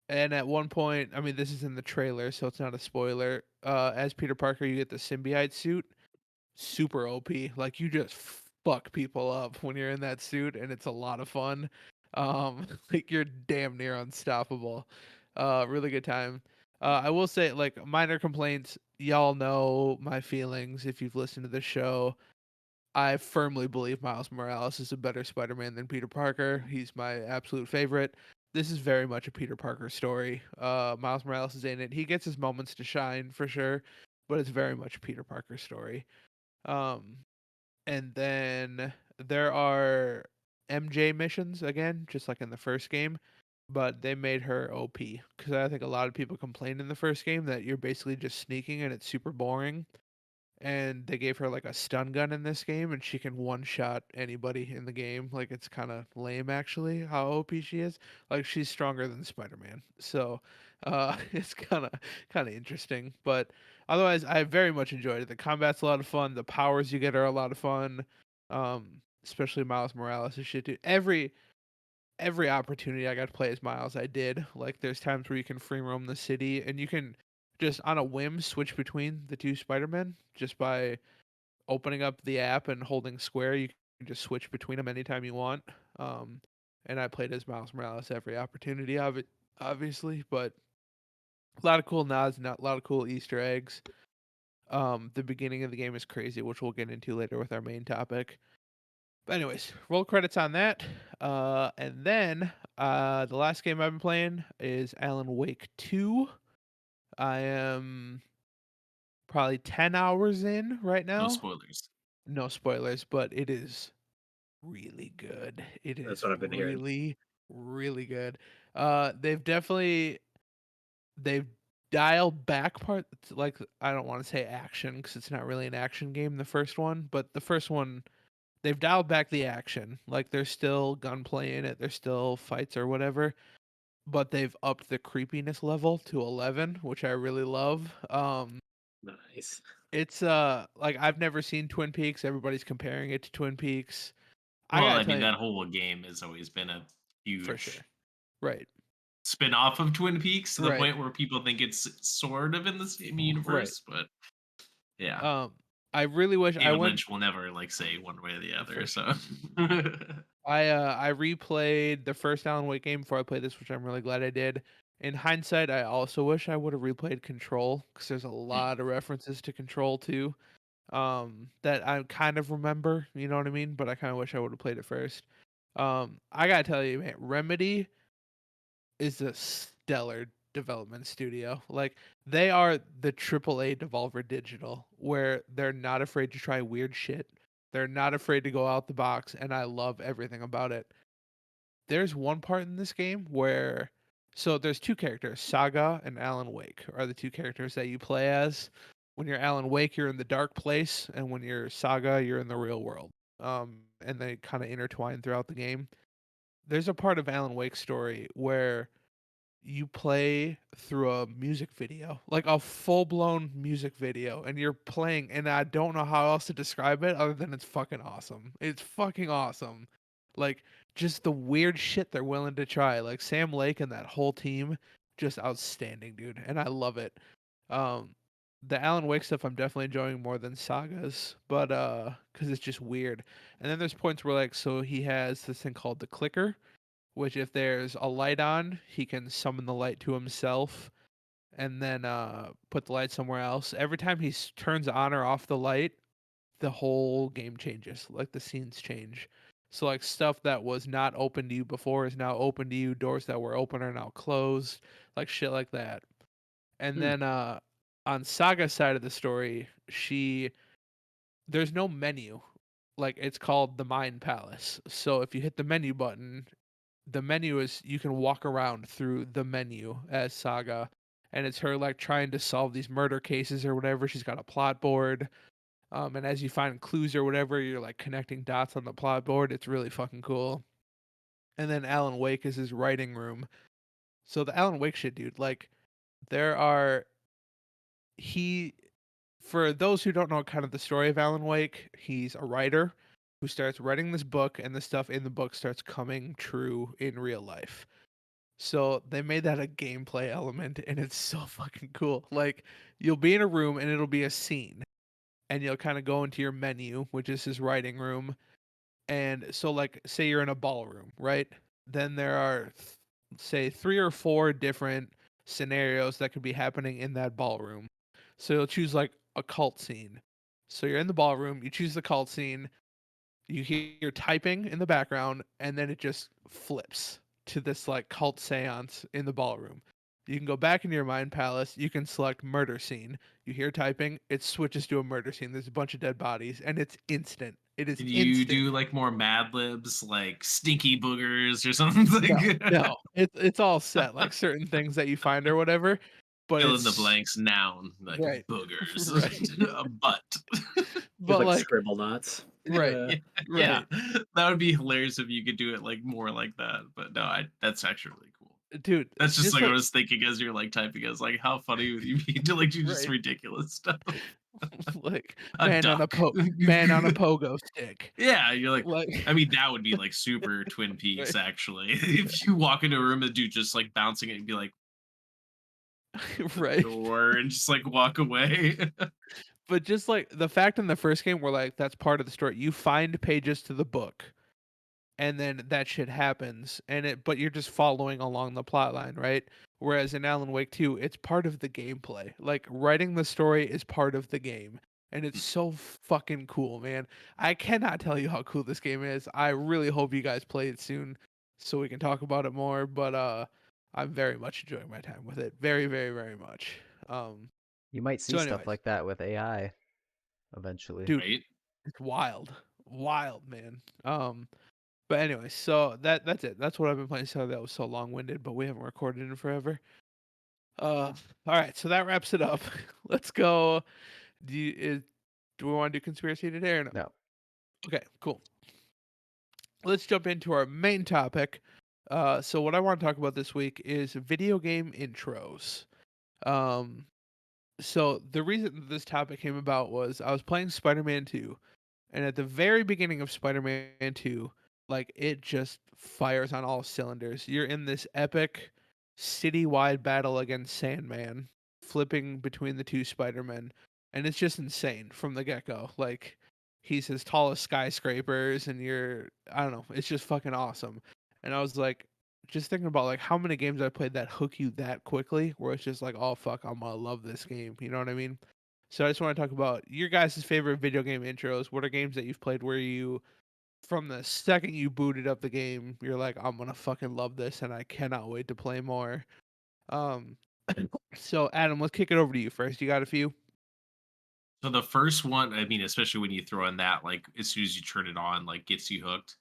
and at one point, I mean, this is in the trailer, so it's not a spoiler. As Peter Parker, you get the symbiote suit, super OP. Like you just fuck people up when you're in that suit, and it's a lot of fun. Like you're damn near unstoppable. Really good time. I will say, like minor complaints. Y'all know my feelings if you've listened to the show. I firmly believe Miles Morales is a better Spider-Man than Peter Parker. He's my absolute favorite. This is very much a Peter Parker story. Miles Morales is in it. He gets his moments to shine for sure, but it's very much a Peter Parker story. Um, and then there are MJ missions again, just like in the first game, but they made her OP because I think a lot of people complained in the first game that you're basically just sneaking and it's super boring, and they gave her like a stun gun in this game and she can one shot anybody in the game. Like it's kind of lame actually how OP she is. Like she's stronger than Spider-Man. So it's kind of interesting, but otherwise I very much enjoyed it. The combat's a lot of fun, the powers you get are a lot of fun. Especially Miles Morales and shit, dude. Every opportunity I got to play as Miles, I did. Like there's times where you can free roam the city and you can just on a whim switch between the two Spider-Men just by opening up the app and holding square. You can just switch between them anytime you want. Um, and I played as Miles Morales every opportunity of it, obviously, but a lot of cool nods, not a lot of cool Easter eggs. The beginning of the game is crazy, which we'll get into later with our main topic. But anyways, roll credits on that. And then the last game I've been playing is Alan Wake 2. I am probably 10 hours in right No now. spoilers. No spoilers, but it is really good. It That's is what I've been hearing. really, really good. They've dialed back parts, like I don't want to say action because it's not really an action game, the first one, but the first one they've dialed back the action. Like there's still gunplay in it, there's still fights or whatever, but they've upped the creepiness level to 11, which I really love. Nice. It's like I've never seen Twin Peaks. Everybody's comparing it to Twin Peaks. I Well, gotta I tell mean you, that whole game has always been a for huge sure. Right. spin-off of Twin Peaks to the Right. point where people think it's sort of in the same Right. universe, but yeah. I really wish I David went Lynch will never like say one way or the other. for So I replayed the first Alan Wake game before I played this, which I'm really glad I did. In hindsight, I also wish I would have replayed Control because there's a lot of references to Control too. That I kind of remember, you know what I mean? But I kind of wish I would have played it first. I gotta tell you, man, Remedy is a stellar development studio. Like they are the AAA Devolver Digital, where they're not afraid to try weird shit. They're not afraid to go out the box, and I love everything about it. There's one part in this game where so there's two characters, Saga and Alan Wake are the two characters that you play as. When you're Alan Wake, you're in the dark place, and when you're Saga, you're in the real world. And they kind of intertwine throughout the game. There's a part of Alan Wake's story where you play through a music video, like a full-blown music video, and you're playing, and I don't know how else to describe it other than it's fucking awesome. It's fucking awesome. Like just the weird shit they're willing to try. Like Sam Lake and that whole team, just outstanding, dude, and I love it. Um the Alan Wake stuff I'm definitely enjoying more than Sagas, but cuz it's just weird. And then there's points where like so he has this thing called the clicker, which if there's a light on, he can summon the light to himself and then put the light somewhere else. Every time he turns on or off the light, the whole game changes. Like the scenes change. So like stuff that was not open to you before is now open to you. Doors that were open are now closed. Like shit like that. And Hmm. then on Saga's side of the story, there's no menu. Like it's called the Mind Palace. So if you hit the menu button, the menu is you can walk around through the menu as Saga, and it's her like trying to solve these murder cases or whatever. She's got a plot board, and as you find clues or whatever, you're like connecting dots on the plot board. It's really fucking cool. And then Alan Wake is his writing room. So the Alan Wake shit, dude. Like there are he for those who don't know kind of the story of Alan Wake, he's a writer who starts writing this book, and the stuff in the book starts coming true in real life. So they made that a gameplay element, and it's so fucking cool. Like you'll be in a room and it'll be a scene, and you'll kind of go into your menu, which is his writing room. And so like say you're in a ballroom, right? Then there are say 3 or 4 different scenarios that could be happening in that ballroom. So you'll choose like a cult scene. So you're in the ballroom, you choose the cult scene, you hear typing in the background, and then it just flips to this like cult seance in the ballroom. You can go back into your mind palace, you can select murder scene. You hear typing, it switches to a murder scene. There's a bunch of dead bodies, and it's instant. It is Can you instant. do like more Mad Libs, like stinky boogers or something? No, Like no. It's all set, like certain things that you find or whatever. But fill in the it's blanks, noun, like right. boogers, Right. a butt. Just But like like scribble knots. right. Yeah, yeah, Right. that would be hilarious if you could do it like more like that. But no, that's actually really cool. Dude, That's just just like I like was thinking as you're like typing. I was like, how funny would you be to like do just right. ridiculous stuff? Like A duck. man on a pogo stick. Yeah, you're like, Like I mean, that would be like super Twin right. Peaks, actually. If you walk into a room and dude just like bouncing it and be like, the Right. door and just like walk away. But just like the fact in the first game where like that's part of the story. You find pages to the book and then that shit happens and it but you're just following along the plot line, right? Whereas in Alan Wake 2, it's part of the gameplay. Like writing the story is part of the game. And it's so fucking cool, man. I cannot tell you how cool this game is. I really hope you guys play it soon so we can talk about it more, but I'm very much enjoying my time with it. Very, very, very much. Um You might see so stuff anyways, like that with AI eventually. dude, Right? it's wild. Wild, man. But anyway, so that's it. That's what I've been playing. So that was so long winded, but we haven't recorded in forever. All right, so that wraps it up. Let's go. Do we want to do conspiracy today or no? No. Okay, cool. Let's jump into our main topic. So what I want to talk about this week is video game intros. Um, so the reason that this topic came about was I was playing Spider-Man 2, and at the very beginning of Spider-Man 2, like it just fires on all cylinders. You're in this epic city-wide battle against Sandman, flipping between the two Spider-Men, and it's just insane from the get-go. Like he's as tall as skyscrapers and I don't know, it's just fucking awesome. And I was like just thinking about like how many games I played that hook you that quickly where it's just like, oh fuck, I'm gonna love this game. You know what I mean? So I just want to talk about your guys' favorite video game intros. What are games that you've played where you, from the second you booted up the game, you're like, I'm gonna fucking love this and I cannot wait to play more. Um, so Adam, let's kick it over to you first. You got a few? So the first one, I mean, especially when you throw in that, like as soon as you turn it on, like gets you hooked,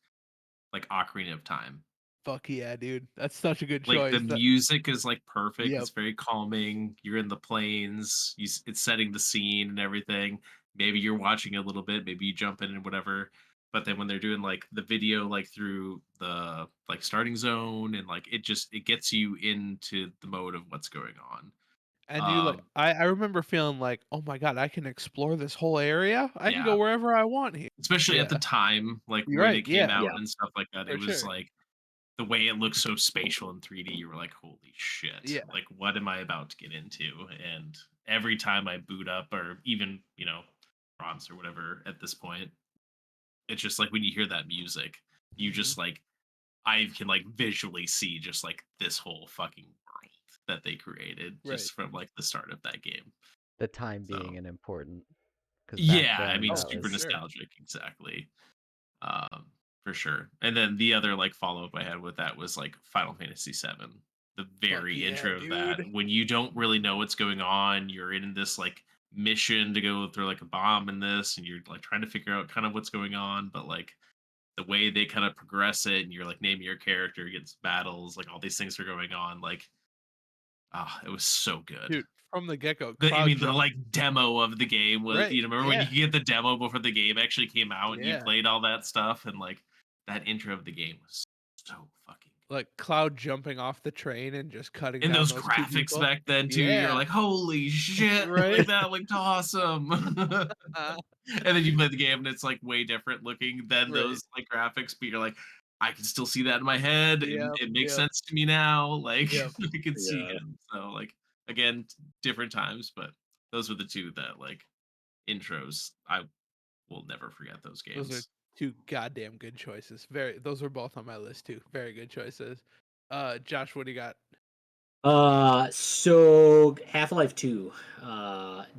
like Ocarina of Time. Fuck yeah, dude. That's such a good Like the choice. music is like perfect. Yep. It's very calming. You're in the plains. It's setting the scene and everything. Maybe you're watching a little bit. Maybe you jump in and whatever. But then when they're doing like the video, like through the like starting zone, and like it gets you into the mode of what's going on. And you like, Um, I remember feeling like, oh my god, I can explore this whole area. I can go yeah, wherever I want here. especially at the Yeah, time, like you're when right. it came Yeah, out Yeah. and stuff like that. It for was sure. like the way it looks so spatial in 3D, you were like, holy shit, Yeah, like what am I about to get into? And every time I boot up, or even, bronze or whatever at this point, it's just like when you hear that music, you hmm just like, I can like visually see just like this whole fucking world that they created right. just from like the start of that game. The time being So, an important, because back yeah, I then mean, Oh, that for super was sure. nostalgic, exactly. For sure. And then the other like follow up I had with that was like Final Fantasy VII. The Fuck very yeah, intro of that, dude. when you don't really know what's going on, you're in this like mission to go through like a bomb in this, and you're like trying to figure out kind of what's going on, but like the way they kind of progress it, and you're like naming your character against battles, like all these things are going on, like it was so good. Dude, from the get go, I cloud mean, the jump. like demo of the game was, Right. remember when you Yeah. could get the demo before the game actually came out and you Yeah. played all that stuff, and like that intro of the game was so fucking good. Like cloud jumping off the train and just cutting And down those those two graphics people. back then too, you're Yeah. like, holy shit, Right. like that looked awesome. And then you play the game and it's like way different looking than Right. those like graphics, but you're like, I can still see that in my head. It, Yep. it makes Yep. sense to me now. Like Yep. I can see Yeah. it. So like again, different times, but those were the two that like intros. I will never forget those Those are games. two goddamn good choices. Those are both on my list too. Very good choices. Josh, what do you got? So Half-Life 2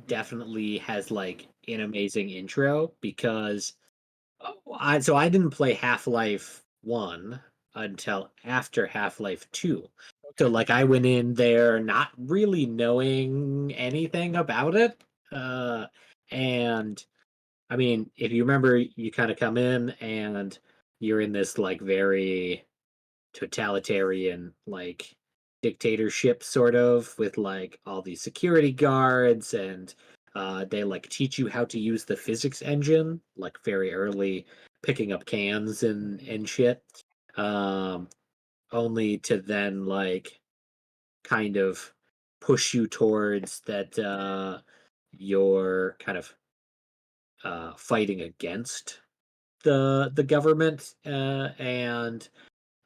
definitely has like an amazing intro because I didn't play Half-Life 1 until after Half-Life 2. So Okay. like I went in there not really knowing anything about it. And I mean, if you remember, you kind of come in and you're in this like very totalitarian like dictatorship sort of with like all these security guards and they like teach you how to use the physics engine like very early, picking up cans and shit, um only to then like kind of push you towards that you're kind of fighting against the government, and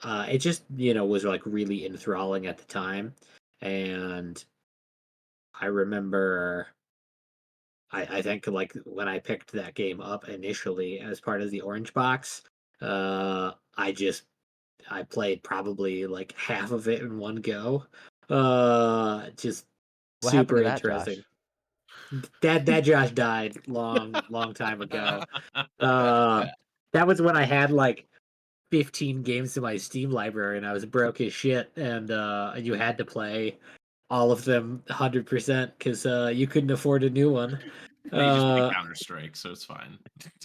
it just, was like really enthralling at the time. And I remember, I think like when I picked that game up initially as part of the Orange Box, I played probably like half of it in one go. Just what happened super to that, interesting. Josh? That Josh died long time ago. Uh, that was when I had like 15 games in my Steam library and I was broke as shit, and you had to play all of them 100% because you couldn't afford a new one. Now you just play Uh, Counter Strike, so it's fine.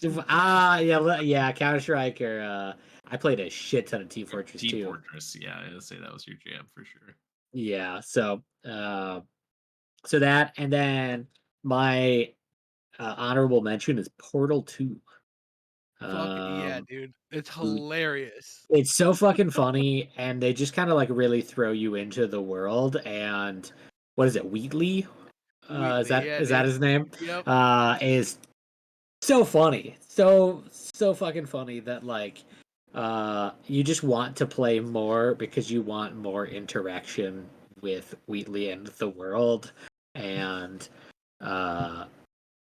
yeah, yeah, Counter Strike, or I played a shit ton of Team Fortress Team 2. Fortress, yeah, I'd say that was your jam for sure. Yeah, so that, and then my honorable mention is Portal 2. Fuck yeah, Um, dude. It's dude, hilarious. it's so fucking funny, and they just kind of like really throw you into the world. And what is it, Wheatley? Is Wheatley, that yeah, is that dude. his name? Yep. Is so funny, so fucking funny that like you just want to play more because you want more interaction with Wheatley and the world. And uh,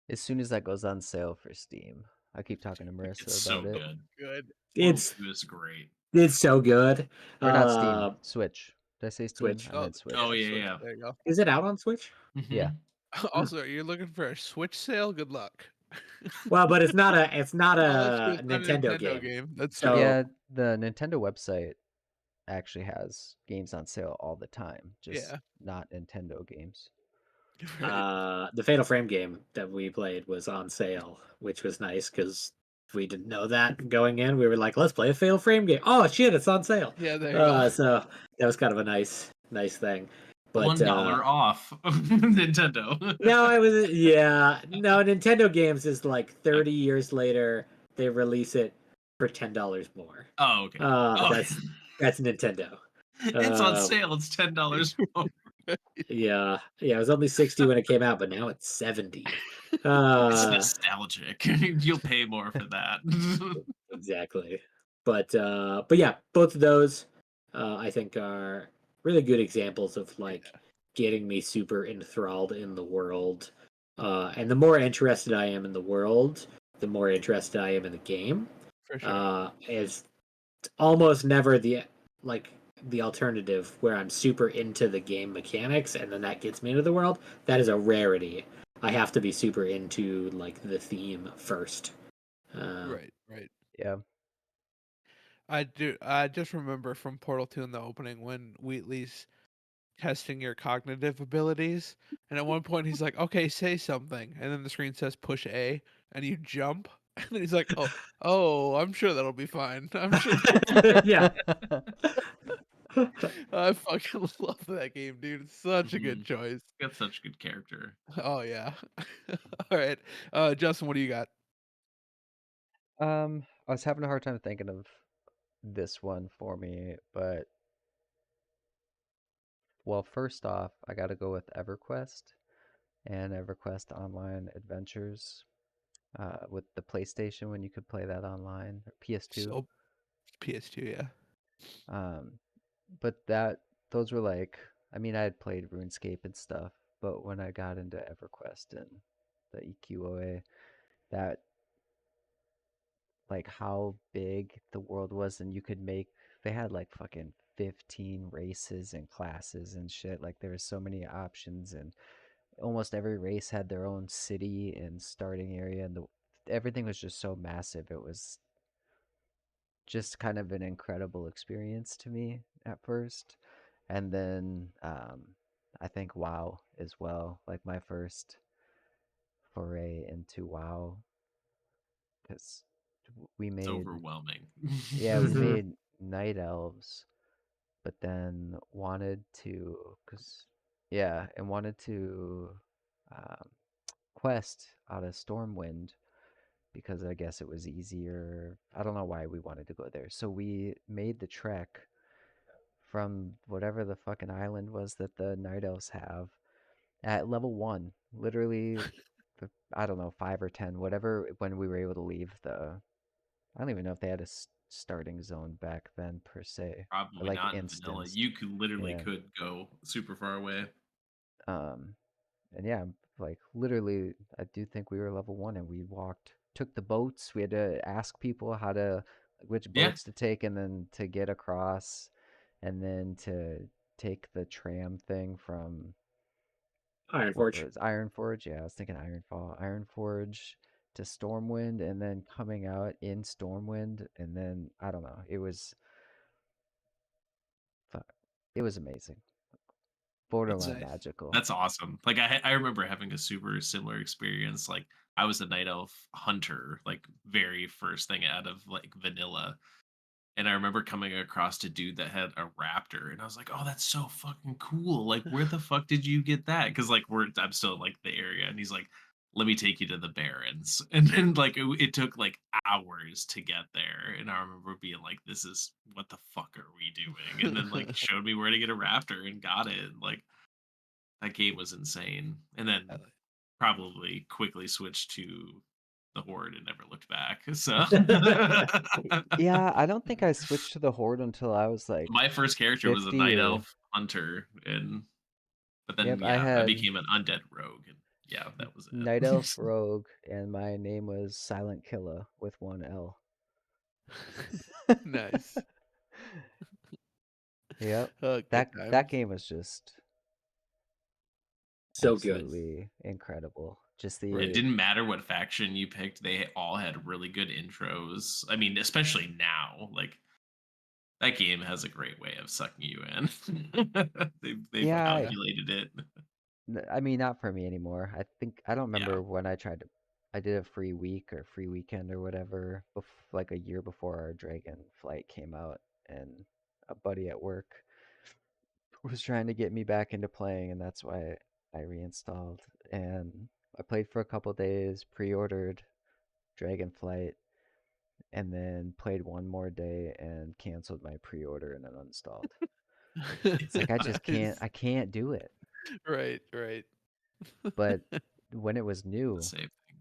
As soon as that goes on sale for Steam, I keep talking to It's Marissa so about it. good. Good. Portal it's 2 is great. it's so good. Or not Steam, Uh, Switch. Did I say Steam? Switch. I Oh, meant Switch. Oh yeah, yeah, Switch. yeah. There you go. Is it out on Switch? Yeah. Hmm. Also, you're looking for a Switch sale? Good luck. Well, but it's not Oh, that's true. a It's not a Nintendo Nintendo game. game. That's true. So Yeah, the Nintendo website actually has games on sale all the time, just Yeah. not Nintendo games. Right. The Fatal Frame game that we played was on sale, which was nice because we didn't know that going in. We were like, let's play a Fatal Frame game. Oh shit, it's on sale. Yeah, there you go. So that was kind of a nice thing. But $1 off Nintendo. no, I was no, Nintendo games is like 30 years later they release it for $10 more. Oh, okay. Oh, That's Nintendo. it's on Um, sale. It's $10 more. yeah, it was only 60 when it came out, but now it's 70. It's Uh, nostalgic. You'll pay more for that. exactly. But yeah, both of those I think are really good examples of like getting me super enthralled in the world. And the more interested I am in the world, the more interested I am in the game. For sure. It's almost never like the alternative where I'm super into the game mechanics and then that gets me into the world. That is a rarity. I have to be super into like the theme first. Right. Right. Yeah. I just remember from Portal 2 in the opening when Wheatley's testing your cognitive abilities, and at one point he's like, "Okay, say something," and then the screen says "push A," and you jump, and then he's like, "Oh, I'm sure that'll be fine. I'm sure." Yeah. I fucking love that game, dude. It's such a good Mhm. choice. Got such good character. Oh yeah. All right, Justin, what do you got? I was having a hard time thinking of this one for me, but well, first off, I got to go with EverQuest and EverQuest Online Adventures with the PlayStation when you could play that online, or PS2. So PS2, yeah. Um, but those were like, I mean, I had played RuneScape and stuff, but when I got into EverQuest and the EQOA, that like how big the world was, and you could make, they had like fucking 15 races and classes and shit. Like there was so many options, and almost every race had their own city and starting area, and everything was just so massive. It was just kind of an incredible experience to me at first. And then I think WoW as well, like my first foray into WoW, because we It's made, overwhelming. yeah, we made night elves, but then wanted to, because, yeah, and wanted to um, quest out of Stormwind because I guess it was easier. I don't know why we wanted to go there. So we made the trek from whatever the fucking island was that the night elves have at level 1. Literally, I don't know, 5 or 10, whatever, when we were able to leave the. I don't even know if they had a starting zone back then, per se. Or Probably like not in vanilla. instanced. You could literally Yeah. could go super far away. Um, and yeah, like literally, I do think we were level 1 and we took the boats. We had to ask people which Yeah, boats to take and then to get across and then to take the tram thing from what Ironforge. was Ironforge? Yeah, I was thinking Ironfall. Ironforge to Stormwind and then coming out in Stormwind and then I don't know. It was amazing. that's Borderline Nice. magical. that's awesome. Like I remember having a super similar experience. Like I was a night elf hunter, like very first thing out of like vanilla. And I remember coming across a dude that had a raptor, and I was like, "Oh, that's so fucking cool! Like, where the fuck did you get that?" Because like I'm still in, like the area, and he's like, "Let me take you to the Barrens," and then like it took like hours to get there, and I remember being like, "This is what the fuck are we doing?" And then like showed me where to get a raptor and got it. And, like that game was insane, and then I like- probably quickly switched to the Horde and never looked back. So. Yeah, I don't think I switched to the Horde until I was like My first character was a 50 night or. elf hunter, and but then Yep, I I had became an undead rogue, and yeah, that was Night Elf it. Rogue, and my name was Silent Killa with one L. Nice. Yep, Good that times. game was just So good. absolutely incredible. Just It the Right. didn't matter what faction you picked; they all had really good intros. I mean, especially now, like That game has a great way of sucking you in. They've Yeah, calculated it. I mean, not for me anymore. I don't Yeah. remember when I did a free week or free weekend or whatever, like a year before our Dragon Flight came out, and a buddy at work was trying to get me back into playing, and that's why I reinstalled. And I played for a couple days, pre-ordered Dragonflight, and then played one more day and canceled my pre-order and then uninstalled. It's like Nice. I can't do it. Right, right. But when it was The new, same thing.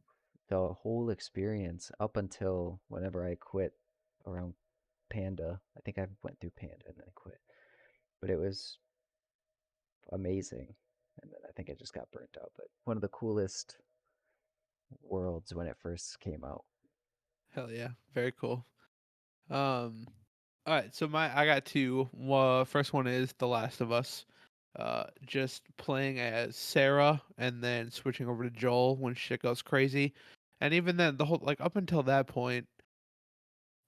the whole experience up until whenever I quit around Panda, I think I went through Panda and then I quit. But it was amazing. And then I think I just got burnt out. But one of the coolest worlds when it first came out. Hell yeah, very cool. All right, so I got two. First one is The Last of Us. Just playing as Sarah and then switching over to Joel when shit goes crazy. And even then, the whole like up until that point,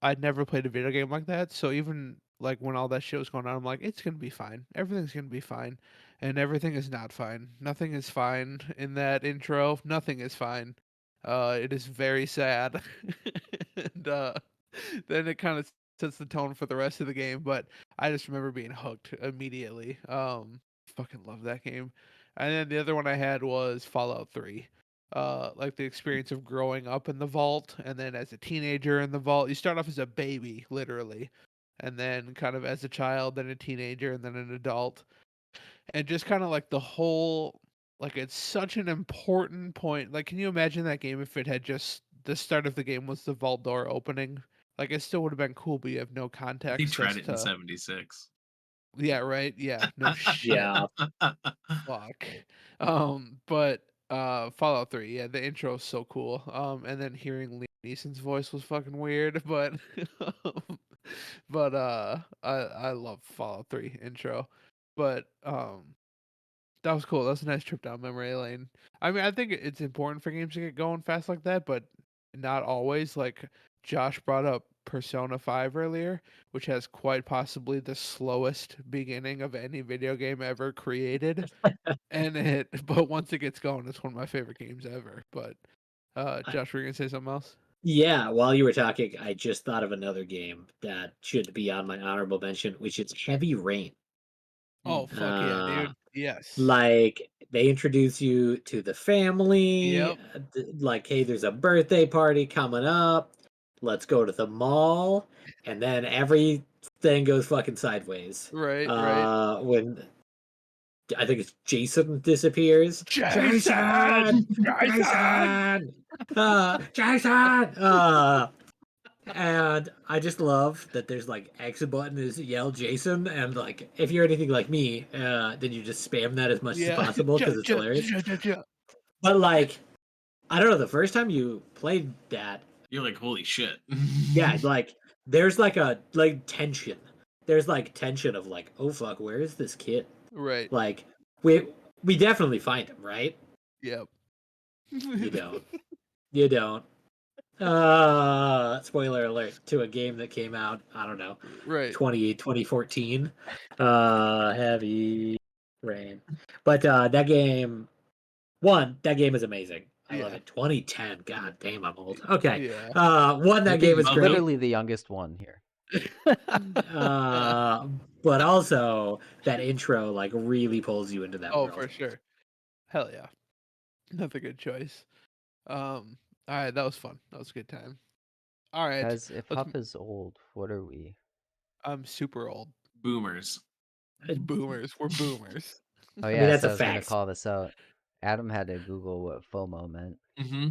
I'd never played a video game like that. So even like when all that shit was going on, I'm like, it's gonna be fine. Everything's gonna be fine, and everything is not fine. Nothing is fine in that intro. Nothing is fine. It is very sad, and then it kind of sets the tone for the rest of the game. But I just remember being hooked immediately. Fucking love that game. And then the other one I had was Fallout 3. Like the experience of growing up in the vault and then as a teenager in the vault. You start off as a baby, literally, and then kind of as a child, then a teenager, and then an adult. And just kind of like the whole like it's such an important point. Like, can you imagine that game if it had just the start of the game was the vault door opening? Like it still would have been cool, but you have no They context tried as it in to '76. yeah, right? Yeah, no shit. Yeah. Fuck. But Fallout 3, yeah, the intro is so cool. And then hearing Liam Neeson's voice was fucking weird, but I love Fallout 3 intro. But that was cool. That was a nice trip down memory lane. I mean, I think it's important for games to get going fast like that, but not always. Like Josh brought up Persona 5 earlier, which has quite possibly the slowest beginning of any video game ever created. But once it gets going, it's one of my favorite games ever. But I- Josh, were you gonna say something else? Yeah, while you were talking, I just thought of another game that should be on my honorable mention, which is Heavy Rain. Oh fuck yeah, Uh, dude. Yes. like they introduce you to the family, Yep. like, hey, there's a birthday party coming up. Let's go to the mall, and then everything goes fucking sideways. Right, right. When I think it's Jason disappears. Jason! Jason! Jason! And I just love that there's like X button is yell Jason, and like if you're anything like me, then you just spam that as much as Yeah. possible because it's hilarious. But like, I don't know, the first time you played that, You're like, holy shit. yeah, like there's like a like tension. There's like tension of like, oh fuck, where is this kid? Right. Like we definitely find him, right? Yep. You don't. You don't. Spoiler alert to a game that came out, I don't know, Right. 2014. Heavy Rain. But that game is amazing. I love Yeah. it. 2010. God damn, I'm old. Okay. Yeah. That game is You're great. Literally the youngest one here. But also that intro like really pulls you into that Oh, world. for sure. Hell yeah. Another good choice. All right, that was fun. That was a good time. All right. Guys, if let's Huff is old, what are we? I'm super old. Boomers. Boomers. We're boomers. Oh I mean, yeah, that's so a I was gonna fact. call this out. Adam had to Google what FOMO meant. Mm-hmm.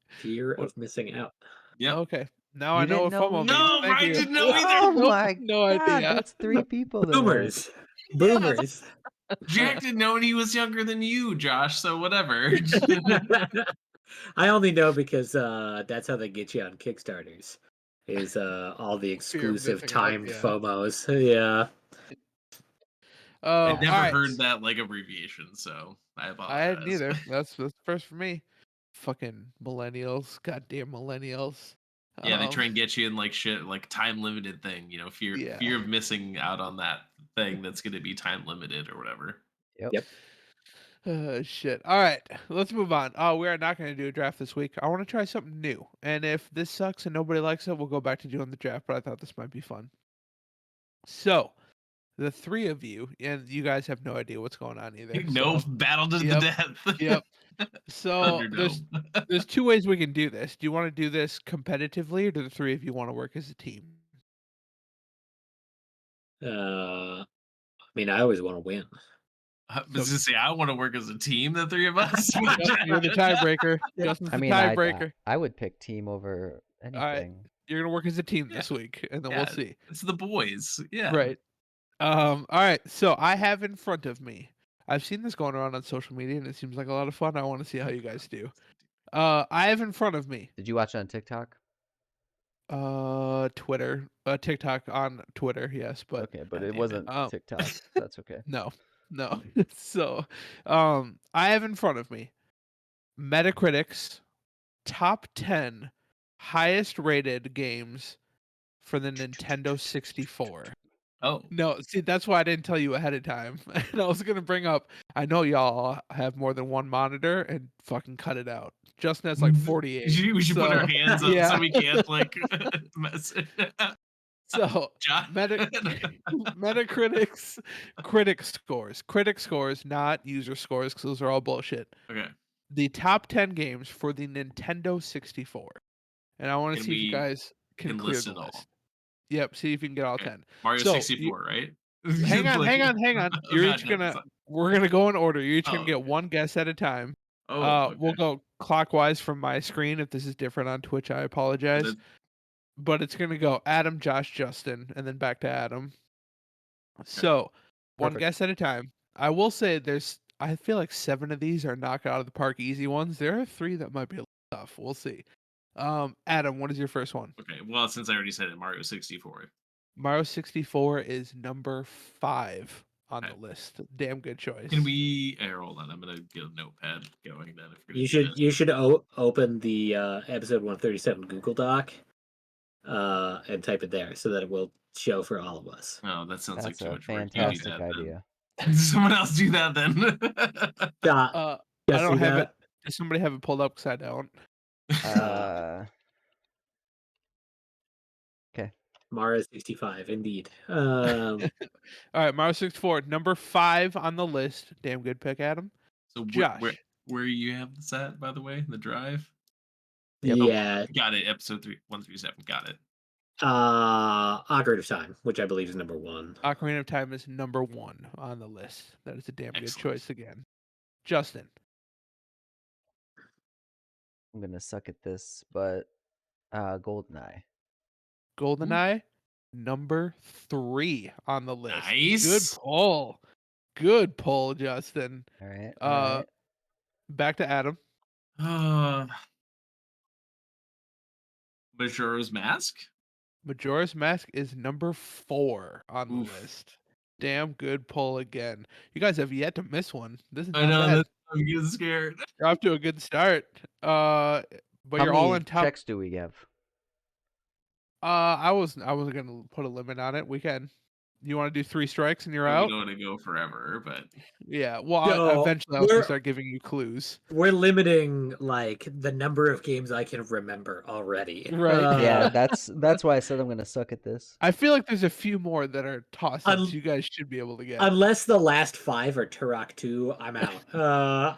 Fear What- of missing out. Yep. Okay. Now You I know didn't what know FOMO either? means. No, Thank Ryan you. didn't know either. Oh Nope, my no god, idea. that's 3 people there. Boomers. Boomers. Jack didn't know he was younger than you, Josh, so whatever. I only know because that's how they get you on Kickstarters. Is all the Fear of exclusive missing out, timed yeah. FOMOs. Yeah. I'd never alright. heard that like abbreviation, so I apologize. I hadn't either. That's first for me. Fucking millennials. Goddamn millennials. Yeah, they Um, try and get you in like shit, like time limited thing. Fear yeah. fear of missing out on that thing that's going to be time limited or whatever. Yep. Yep. Shit. All right, let's move on. Oh, we are not going to do a draft this week. I want to try something new. And if this sucks and nobody likes it, we'll go back to doing the draft. But I thought this might be fun. So, the three of you, and you guys have no idea what's going on either. No So, battle to the yep, death. yep. So Thunderdome. there's two ways we can do this. Do you want to do this competitively, or do the three of you want to work as a team? I mean, I always want to win. I was gonna say I want to work as a team, the three of us. Justin, you're the tiebreaker. Justin's I the mean, tiebreaker. I would pick team over All right, anything. you're gonna work as a team this week, and then Yeah, we'll see. it's the boys. Yeah. Right. All right. So I have in front of me. I've seen this going around on social media, and it seems like a lot of fun. I want to see how you guys do. I have in front of me. Did you watch it on TikTok? Twitter, TikTok on Twitter. Yes, but Okay, but God it damn it. wasn't TikTok. That's okay. no. So, I have in front of me Metacritic's top 10 highest rated games for the Nintendo 64. Oh, No, see, that's why I didn't tell you ahead of time. And I was gonna bring up, I know y'all have more than one monitor, and fucking cut it out. Justin has like 48. we should put our so- hands up yeah. so we can't like mess it. So John. Metacritic's critic scores, not user scores, because those are all bullshit. Okay. The top 10 games for the Nintendo 64, and I want to Can see if you we- guys can clear list the it all? list. Yep, see if you can get all Okay. 10. Mario So, 64, right? Hang on. I'm You're not each done. gonna. We're gonna go in order. You're each Oh, gonna get okay. one guess at a time. Oh, We'll okay. go clockwise from my screen. If this is different on Twitch, I apologize. Then- But it's gonna go Adam, Josh, Justin, and then back to Adam. So, one Perfect. guess at a time. I will say I feel like 7 of these are knock out of the park easy ones. There are 3 that might be a little tough. We'll see. Adam, what is your first one? Okay. Well, since I already said it, Mario 64. Mario 64 is number 5 on Okay. the list. Damn good choice. Can we? Here, hold on. I'm gonna get a notepad going. Then if we're You gonna do should this. open the episode 137 Google Doc, and type it there so that it will show for all of us. Oh, that sounds like That's too a much work. You do fantastic that, then. idea. Someone else do that then. I Yes, don't do have it. that. Does somebody have it pulled up? Because I don't. Okay. Mario 65, indeed. All right, Mario 64, number 5 on the list. Damn good pick, Adam. So Josh. where you have this at, by the way, the drive? Yep. Yeah, Got it. Episode 137. Got it. Ocarina of Time, which I believe is number 1. Ocarina of Time is number 1 on the list. That is a damn good Excellent. choice again. Justin. I'm gonna suck at this, but GoldenEye. GoldenEye, number 3 on the list. Nice. Good pull. Good pull, Justin. All right. Back to Adam. Majora's Mask. Majora's Mask is number 4 on the Oof. list. Damn good pull again. You guys have yet to miss one. This is I not know bad. that I'm getting scared. You're off to a good start. But How you're all many in top. checks do we have? I wasn't gonna put a limit on it. We can. You want to do 3 strikes and you're We out? don't want to go forever, but Yeah. Well, No, eventually I was gonna we're- start giving you clues. We're limiting like the number of games I can remember already. Right. Yeah, that's why I said I'm gonna suck at this. I feel like there's a few more that are toss-ups Un- you guys should be able to get. Unless the last 5 are Turok 2, I'm out.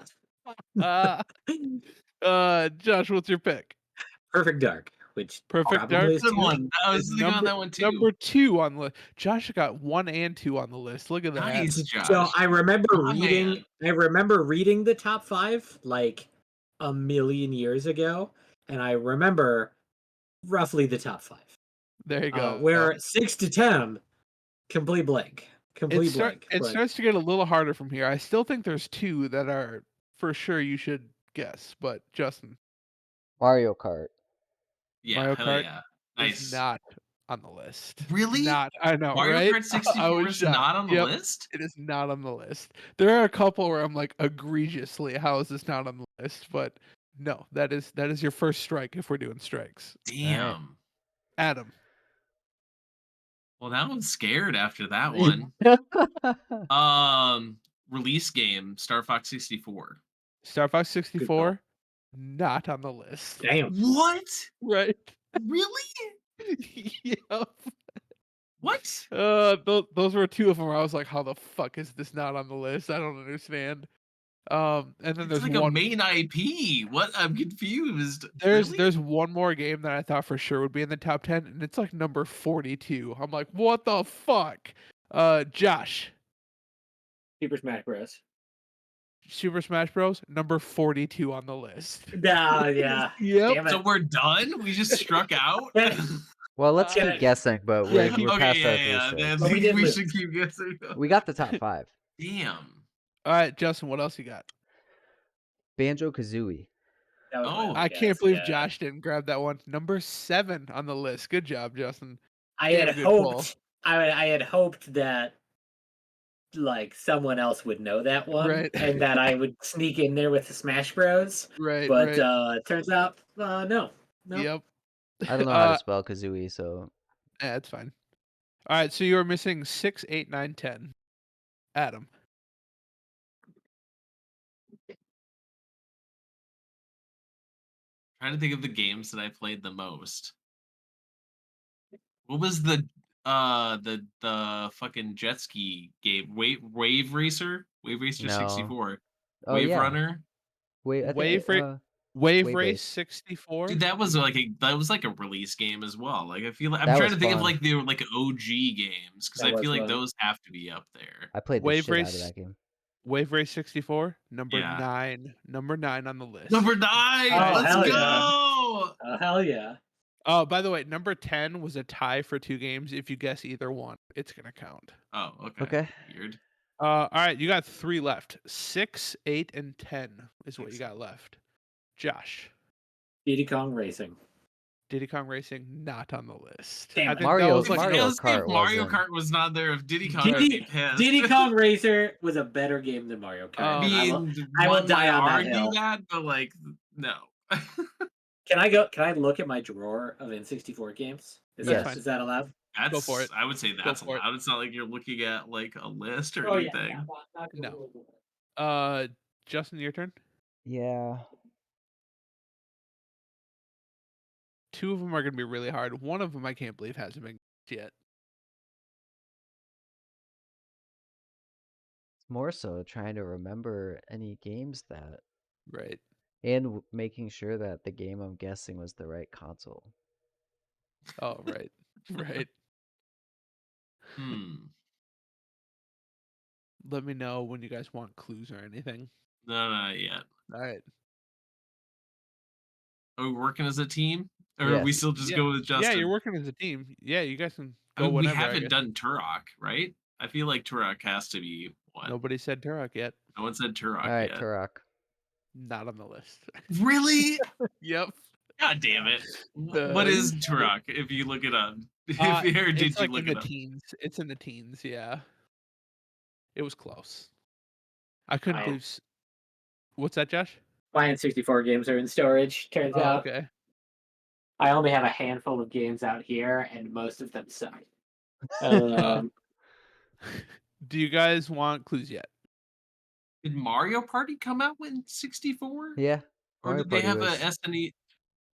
Josh, what's your pick? Perfect Dark, which Perfect probably Dark? is good two. one. I was It's thinking on that one too. Number 2 on the Josh got 1 and 2 on the list. Look at that. Nice, Josh. So I remember Oh, reading. man. I remember reading the top 5 like a million years ago, and I remember roughly the top 5. There you go. Where 6 to 10, complete blank. Complete blank. It but- starts to get a little harder from here. I still think there's 2 that are for sure you should guess, but Justin Mario Kart. Yeah, Mario hell Kart yeah. is Nice. not on the list. Really? Not. I know, Mario right? Kart I 64 was is shocked. not on the Yep, list? it is not on the list. There are a couple where I'm like egregiously, how is this not on the list? But No, that is your first strike if we're doing strikes. Damn. Adam. Well, now I'm scared after that one. Release game, Star Fox 64. Star Fox Good 64, not on the list. Damn. What? Right. Really? Yep. What? Those were two of them where I was like, how the fuck is this not on the list? I don't understand. And then It's there's like a one main IP. What? I'm confused. there's Really? there's one more game that I thought for sure would be in the top 10, and it's like number 42. I'm like, what the fuck? Josh, Super Smash Bros. Super Smash Bros. Number 42 on the list. Nah, yeah. Yep. Damn it. So we're done? We just struck out? Well, let's Yeah. keep guessing, but Yeah, we're keep- past our Okay, three yeah. strikes. But we did We lose. should keep guessing. We got the top 5. Damn. All right, Justin, what else you got? Banjo Kazooie. That was my Oh, only I guess, can't believe yeah. Josh didn't grab that one. Number 7 on the list. Good job, Justin. I Damn had good pull. hoped. I had hoped that like someone else would know that one, Right. and that I would sneak in there with the Smash Bros. Right, But right. it turns out, no. Yep. I don't know how to spell Kazooie, so Yeah, it's fine. All right, so you are missing 6, 8, 9, 10. Adam. Trying to think of the games that I played the most. What was the fucking jet ski game? Wave Racer? Wave Racer No. 64. Oh, Wave yeah. Runner? wait. I think Wave it, Ra- Wave Wave Race Race. 64. Dude, that was like a release game as well. Like I feel like I'm That trying was to think of fun. like the like OG games because That I was feel like fun. those have to be up there. I played the Wave shit out of Race- that game. Wave Race 64, number Yeah. 9. Number 9 on the list. Number 9. Oh, Let's hell go. yeah. Oh, hell yeah. Oh, by the way, number 10 was a tie for 2 games. If you guess either one, it's going to count. Oh, okay. Okay. Weird. All right, you got 3 left. 6, 8, and 10 is what you got left. Josh. Diddy Kong Racing. Diddy Kong Racing not on the list. Damn I it. think Mario- that was like Mario If Kart Mario wasn't. Kart was not there, if Diddy Kong would be pissed. Diddy Kong Racer was a better game than Mario Kart. Oh. I I will- mean, I will one die might on that argue hill. that, but like, no. Can I look at my drawer of N64 games? Yes. Is that allowed? That's, for it. I would say that's for it. allowed. It's not like you're looking at like a list or Oh, anything. No. Justin, your turn. Yeah. 2 of them are going to be really hard. One of them I can't believe hasn't been yet. It's more so trying to remember any games that, Right. and making sure that the game I'm guessing was the right console. Oh, right. Right. Let me know when you guys want clues or anything. No, not yet. All right. Are we working as a team? Or are we Yes. still just Yeah. go with Justin? Yeah, you're working as a team. Yeah, you guys can I go mean, we whenever. I haven't guess. done Turok, right? I feel like Turok has to be one. Nobody said Turok yet. No one said Turok All right, yet. Turok. Not on the list. Really? Yep. God damn it. What is Turok if you look it up? Did It's you like look in it the up? teens. It's in the teens, yeah. It was close. I couldn't Wow. believe. What's that, Josh? My N64 games are in storage, turns Oh, out. okay. I only have a handful of games out here, and most of them suck. Um, Do you guys want clues yet? Did Mario Party come out in 64? Yeah. Or Mario did they Party have was- a SNES?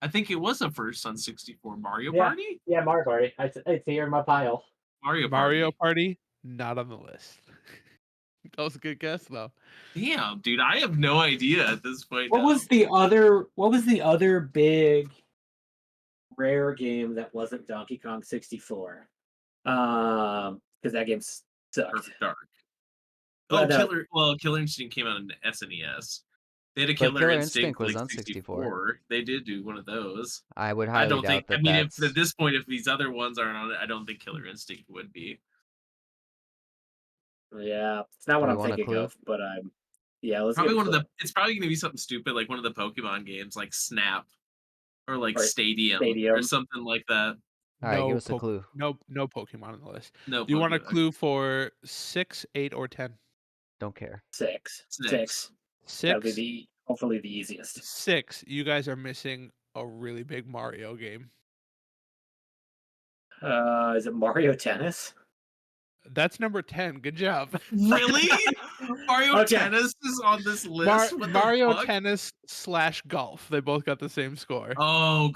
I think it was a first on 64. Mario Yeah. Party? yeah, Mario Party. It's here in my pile. Mario Party, not on the list. That was a good guess, though. Damn, dude, I have no idea at this point. What now. was the other big rare game that wasn't Donkey Kong 64? Because that game sucked. Perfect Dark? Well, Oh, no. Killer Instinct came out on SNES. They had a But Killer Killer Instinct Instinct was like, on 64. 64. They did do one of those. I would I highly don't doubt think. that I mean, that's... if at this point, if these other ones aren't on it, I don't think Killer Instinct would be. Yeah, it's not what Do I'm you want a thinking clue? of, but yeah, let's Probably give one of a the. It's probably going to be something stupid like one of the Pokemon games, like Snap, or like Or Stadium, or Stadium. something like that. All right, no give us a clue. No Pokemon on the list. No. Do you want a Pokemon. clue for 6, 8, or 10? Don't care. six. Six. That would be 6. the Hopefully the easiest. 6, you guys are missing a really big Mario game. Is it Mario Tennis? That's number 10. Good job. Really? Mario Okay. Tennis is on this list. What the Mario fuck? Tennis / golf. They both got the same score. Oh,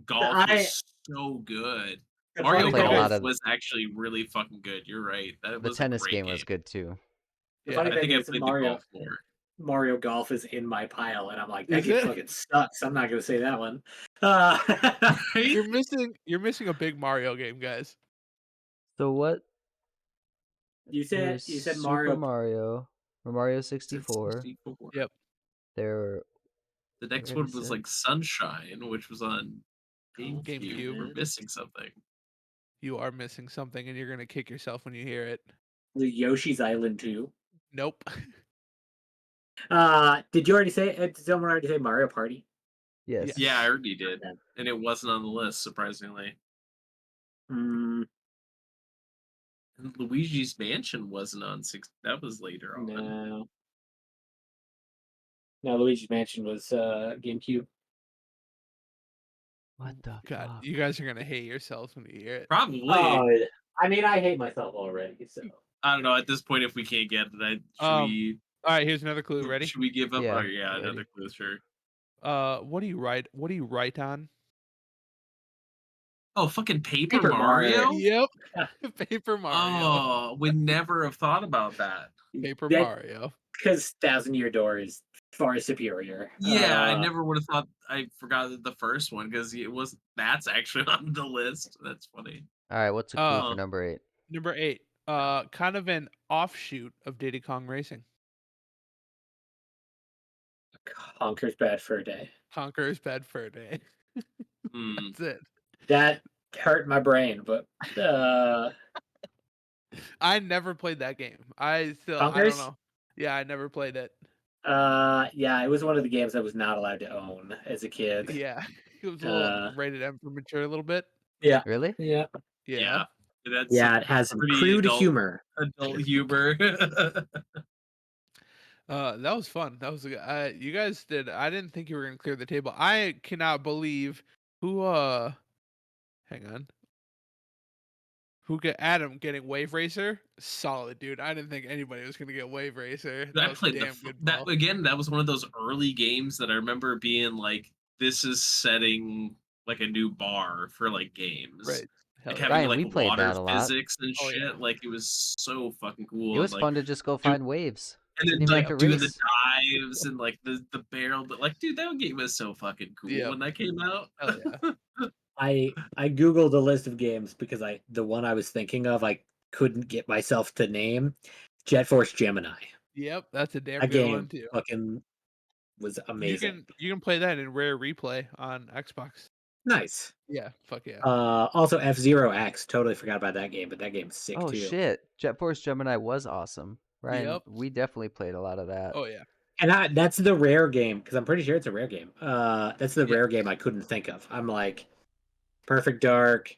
golf I- was so good. The Mario funny played a thing lot Golf of- was actually really fucking good. You're right. That The was tennis a great game was good too. The Yeah. funny I thing think I is played the Mario golf more. Mario Golf is in my pile, and I'm like, that Is game it? fucking sucks. I'm not gonna say that one. Right? You're missing a big Mario game, guys. So what? you There said was Super Mario. Mario, or Mario 64. 64. Yep. There, The next already one was said. like Sunshine, which was on GameCube. GameCube. We're missing something. You are missing something, and you're gonna kick yourself when you hear it. The Yoshi's Island 2. Nope. Did you already say? Did someone already say Mario Party? Yes. Yeah, I already did. Okay. And it wasn't on the list, surprisingly. Mm, And Luigi's Mansion wasn't on 6. That was later on. no. No, Luigi's Mansion was GameCube. What the God, fuck? you guys are gonna hate yourselves when you hear it. Probably. Oh, I mean, I hate myself already. So I don't know. At this point, if we can't get it, All right, here's another clue. Ready? should we give up? Yeah, Or, yeah, ready. another clue, sure. What do you write? What do you write on? Oh, fucking Paper Paper Mario. Mario? Yep. Paper Mario. Oh, would never have thought about that. Paper that- Mario. because Thousand Year Door is far superior. Yeah, I never would have thought. I forgot the first one because it was. That's actually on the list. That's funny. All right, what's a clue for Um, number 8? Number 8. Kind of an offshoot of Diddy Kong Racing. Conker's Bad Fur Day. Conqueror's Bad Fur Day. Hmm. That's it. That hurt my brain, but I never played that game. I don't Conkers? know. Yeah, I never played it. yeah, it was one of the games I was not allowed to own as a kid. Yeah. It was a little rated M for mature a little bit. Yeah. Really? Yeah. Yeah. That's Yeah, it has some pretty crude adult- humor. adult humor. That was fun. That was you guys did. I didn't think you were gonna clear the table. I cannot believe who hang on. Who get Adam getting Wave Racer? Solid, dude. I didn't think anybody was gonna get Wave Racer. That I was played damn good. that ball. again. That was one of those early games that I remember being like, "This is setting like a new bar for like games." Right. Hell Like yeah. having Ryan, like we played water that a lot. physics and Oh, shit. yeah. Like it was so fucking cool. It was like, fun to just go find waves. and then Didn't even like have to doing the race. dives and like the barrel. But like, dude, that game was so fucking cool Yeah. when that came out. Hell yeah. I googled a list of games because the one I was thinking of I couldn't get myself to name. Jet Force Gemini. Yep, that's a damn That good game one too. fucking was amazing. You can play that in rare replay on Xbox. Nice. Yeah, fuck yeah. Also F-Zero X. Totally forgot about that game, but that game's sick Oh too. shit! Jet Force Gemini was awesome. Ryan, Yep. we definitely played a lot of that. Oh yeah. And that's the rare game because I'm pretty sure it's a rare game. That's the Yeah. rare game I couldn't think of. I'm like Perfect Dark,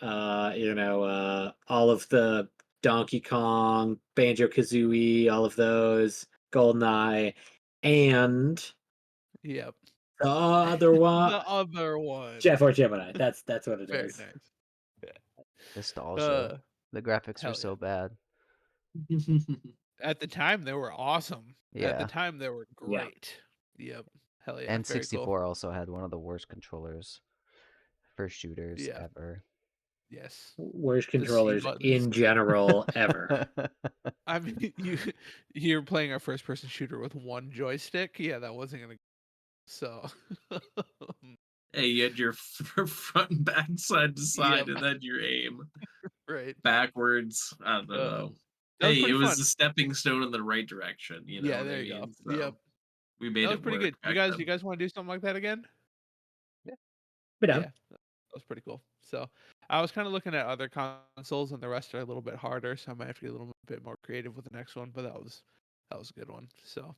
all of the Donkey Kong, Banjo Kazooie, all of those, GoldenEye, and Yep. the other one, The other one. Jet Force Gemini. That's what it Very is. nice. Nostalgia. The graphics hell were so bad. At the time they were awesome. At Yeah. the time they were Yeah. great. Yep. Hell yeah. And very 64 cool. also had one of the worst controllers for shooters Yeah. ever. Yes. Worst C controllers buttons. in general ever. I mean you're playing a first person shooter with one joystick. Yeah, that wasn't gonna so Hey, you had your front and back, side to side, Yep. and then your aim right. backwards. I don't know. That was Hey, it pretty was fun. a stepping stone in the right direction. You know Yeah, what there I you go. mean? So Yep. we made That it was pretty work good. back You then. guys want to do something like that again? But Yeah. That was pretty cool. So I was kind of looking at other consoles, and the rest are a little bit harder, so I might have to get a little bit more creative with the next one. But that was a good one. So,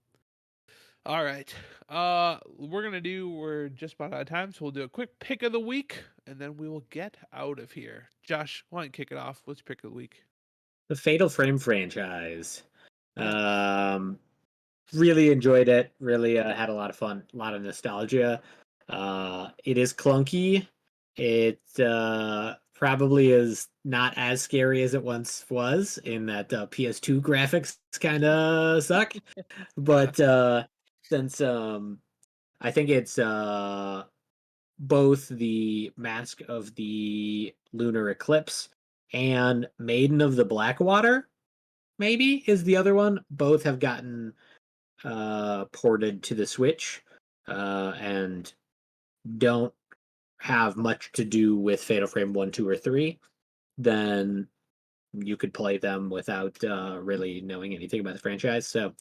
all right, we're just about out of time, so we'll do a quick pick of the week, and then we will get out of here. Josh, why don't you kick it off? What's your pick of the week? the Fatal Frame franchise. really enjoyed it. Really had a lot of fun, a lot of nostalgia. It is clunky. It probably is not as scary as it once was, in that PS2 graphics kind of suck. But since I think it's both the Mask of the Lunar Eclipse and Maiden of the Blackwater, maybe is the other one. Both have gotten ported to the Switch, and don't have much to do with Fatal Frame 1, 2, or 3, then you could play them without really knowing anything about the franchise. So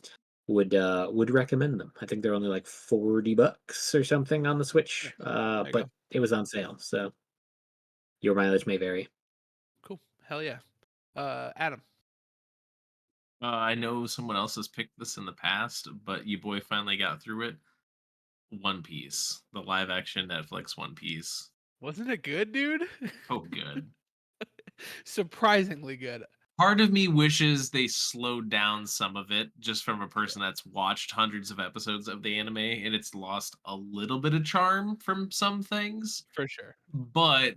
would recommend them. I think they're only like $40 or something on the Switch, There you but go. it was on sale, so your mileage may vary. Cool. Hell yeah. Adam. I know someone else has picked this in the past, but you boy finally got through it. One Piece, the live action Netflix One Piece. Wasn't it good, dude? Oh, good. Surprisingly good. Part of me wishes they slowed down some of it, just from a person that's watched hundreds of episodes of the anime, and it's lost a little bit of charm from some things. For sure. But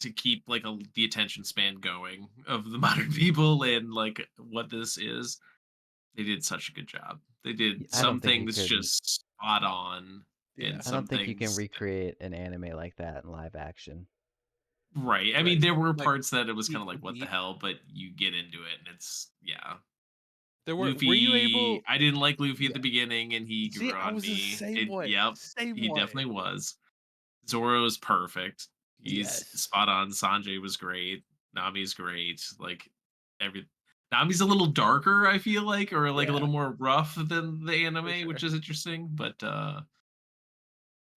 to keep like the attention span going of the modern people and like what this is, they did such a good job. They did I don't some think you things can. just spot on, Yeah. and I some don't think you can things recreate an anime like that in live action. right. I mean, Right. there were Like, parts that it was beat kind of for like, what the beat. hell, but you get into it, and it's yeah. Were you Luffy, able? I didn't like Luffy at Yeah. the beginning, and he See, grew I on was the me. same way. Yep, Same he way. definitely was. Zoro's perfect. He's Yes. spot on. Sanjay was great. Nami's great. Like every Nami's a little darker, I feel like, or like a Yeah, little more rough than the anime, sure. which is interesting. But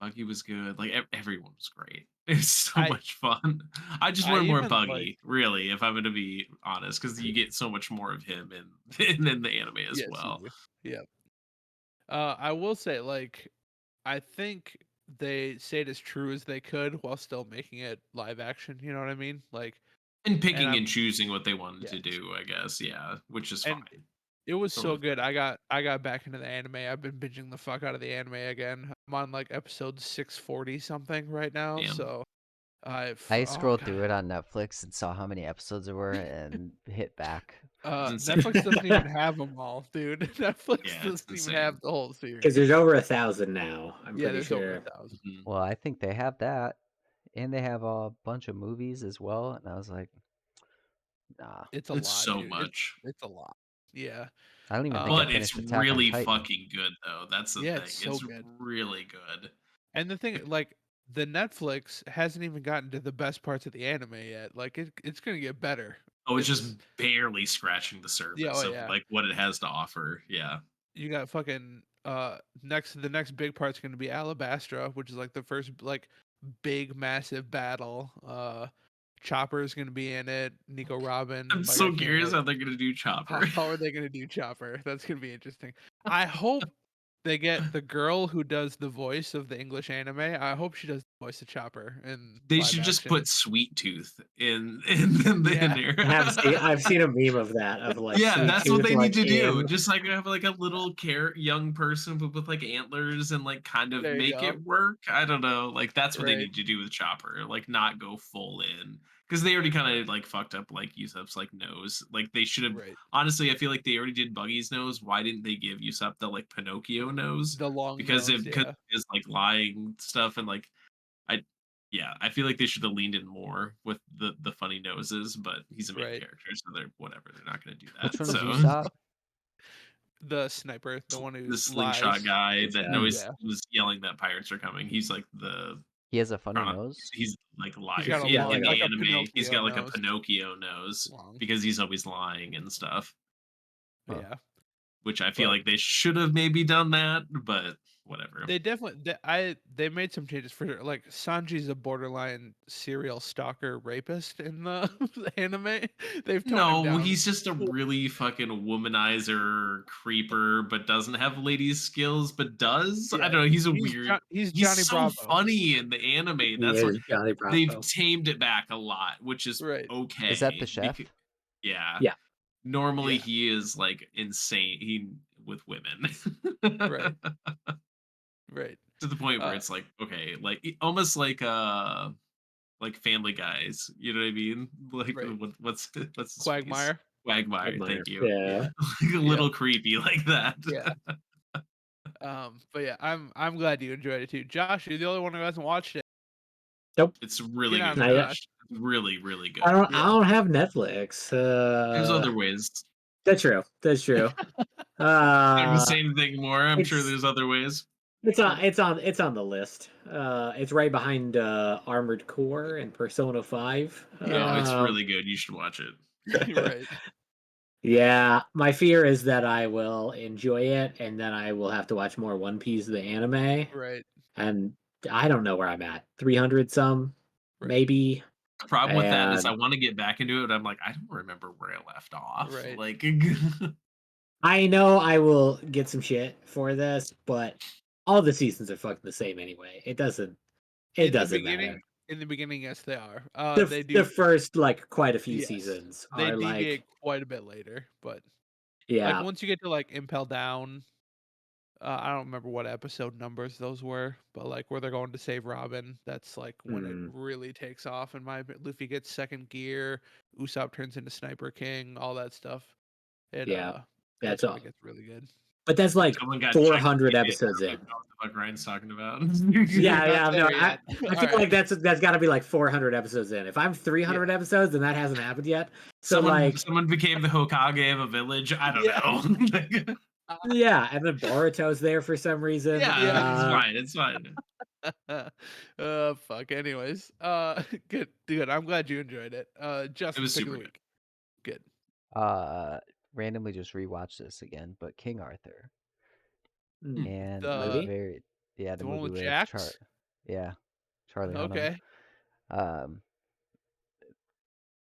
Buggy was good. Like everyone was great. It's so I much fun. I just I wanted more even like Buggy, really, if I'm going to be honest, because you get so much more of him in the anime as yes, you well. do. Yeah. I will say, like, I think they stayed as true as they could while still making it live action. You know what I mean? Like, And and picking and I'm choosing what they wanted to yes, do, I guess, yeah, which is and fine. it was so Totally good. I got back into the anime. I've been binging the fuck out of the anime again. I'm on like episode 640 something right now. damn. So I oh scrolled god. through it on Netflix and saw how many episodes there were and hit back. It's insane. Netflix doesn't even have them all, dude. Netflix Yeah, it's doesn't even have insane. the whole Because series. there's over 1,000 now, I'm Yeah, pretty there's over sure. 1,000. Mhm. Well, I think they have that, and they have a bunch of movies as well. And I was like, nah, It's a It's lot, so dude. much. It's a lot. Yeah. I don't even think I But Um, it's finished Attack on really Titan. fucking good, though. That's the yeah, thing. it's so It's good. really good. And the thing, like, the Netflix hasn't even gotten to the best parts of the anime yet. Like, it's gonna get better. Oh, it's It's just barely scratching the yeah, oh surface of yeah. like what it has to offer. Yeah. You got fucking the next big part's gonna be Alabastra, which is like the first like big massive battle. Chopper's gonna be in it. Nico Robin. I'm Like I so can't curious wait. how they're gonna do Chopper. How are they gonna do Chopper? That's gonna be interesting. I hope they get the girl who does the voice of the English anime. I hope she does the voice of Chopper in They live should just action. put Sweet Tooth in Yeah. there. I've seen a meme of that, of like Yeah, Sweet that's what Tooth they need like to do. in. Just like have like a little young person with like antlers and like kind of There you make go. it work. I don't know. Like that's what they Right. need to do with Chopper. Like not go full in because they already kind of like fucked up like Usopp's like nose. Like they should have. Right. Honestly, I feel like they already did Buggy's nose. Why didn't they give Usopp the like Pinocchio nose? The long Because nose, because yeah. it's like lying stuff and like I yeah, I feel like they should have leaned in more with the funny noses, but he's a main Right. character, so they're whatever. They're not going to do Which that. one was So Usopp? The sniper, the one who the slingshot lies. guy that Yeah. always Yeah. was yelling that pirates are coming. He's like the He has a funny uh, nose. he's like He's lying got a Yeah, long, in like the a anime. He's Pinocchio got like a nose. Pinocchio nose Long. because he's always lying and stuff. Huh. Yeah. Which I feel But like they should have maybe done that, but whatever. they definitely they made some changes for sure. Like Sanji's a borderline serial stalker rapist in the anime. They've toned him No, down. he's just a really fucking womanizer creeper, but doesn't have ladies skills, but does. I Yeah. don't know. He's a He's weird. He's He's Johnny so Bravo. funny in the anime. He That's what is Johnny they've Bravo. tamed it back a lot, which is Right. okay. Is that the chef? Yeah. Yeah. Normally Yeah. he is like insane. with women. Right. Right. To the point where Uh, it's like, okay, almost like Family Guys, you know what I mean? Like right. what's his face? Quagmire. Quagmire, Admire. thank you. Yeah. Yeah. Like a Yeah. little creepy like that. Yeah. But yeah, I'm glad you enjoyed it too. Josh, you're the only one who hasn't watched it. Nope. It's really Get good, on Not there, yet. Josh. Josh. It's really, really I good. don't. I Yeah. don't have Netflix. There's other ways. That's true. That's true. Doing the Uh, same thing more. I'm sure it's there's other ways. it's on the list. It's right behind Armored Core and Persona 5. No, it's really good. You should watch it. Right. Yeah, my fear is that I will enjoy it and then I will have to watch more One Piece the anime, Right. and I don't know where I'm at. 300 some, Right. maybe. The problem with that is I And want to get back into it, but I'm like, I don't remember where I left off. Right. Like, I know I will get some shit for this, but all the seasons are fucking the same anyway. It In the doesn't matter. beginning, yes, they are. They The do. first like quite a few Yes, seasons they are like, deviate quite a bit later, but like yeah. once you get to like Impel Down, I don't remember what episode numbers those were, but like where they're going to save Robin, that's like when it Mm, really takes off. In my Luffy gets second gear, Usopp turns into Sniper King, all that stuff. It yeah, that's that's when all. it gets really good. But that's like someone got checked. 400 I don't episodes in. know what the fuck Ryan's talking about. We're Yeah, not yeah, no, there yet. I All feel like right. that's got to be like 400 episodes in. If I'm 300 Yeah. episodes, then that hasn't happened yet. So someone like, someone became the Hokage of a village. I don't Yeah. know. yeah, and then Boruto's there for some reason. Yeah, it's fine. It's fine. Fuck. Anyways, good. I'm glad you enjoyed it. It Justin, was pick of super the good. week. Good. Randomly just rewatched this again, but King Arthur Hmm, and the The movie. very yeah the the one movie with with Jax. yeah Charlie Hunnam. Okay. Um,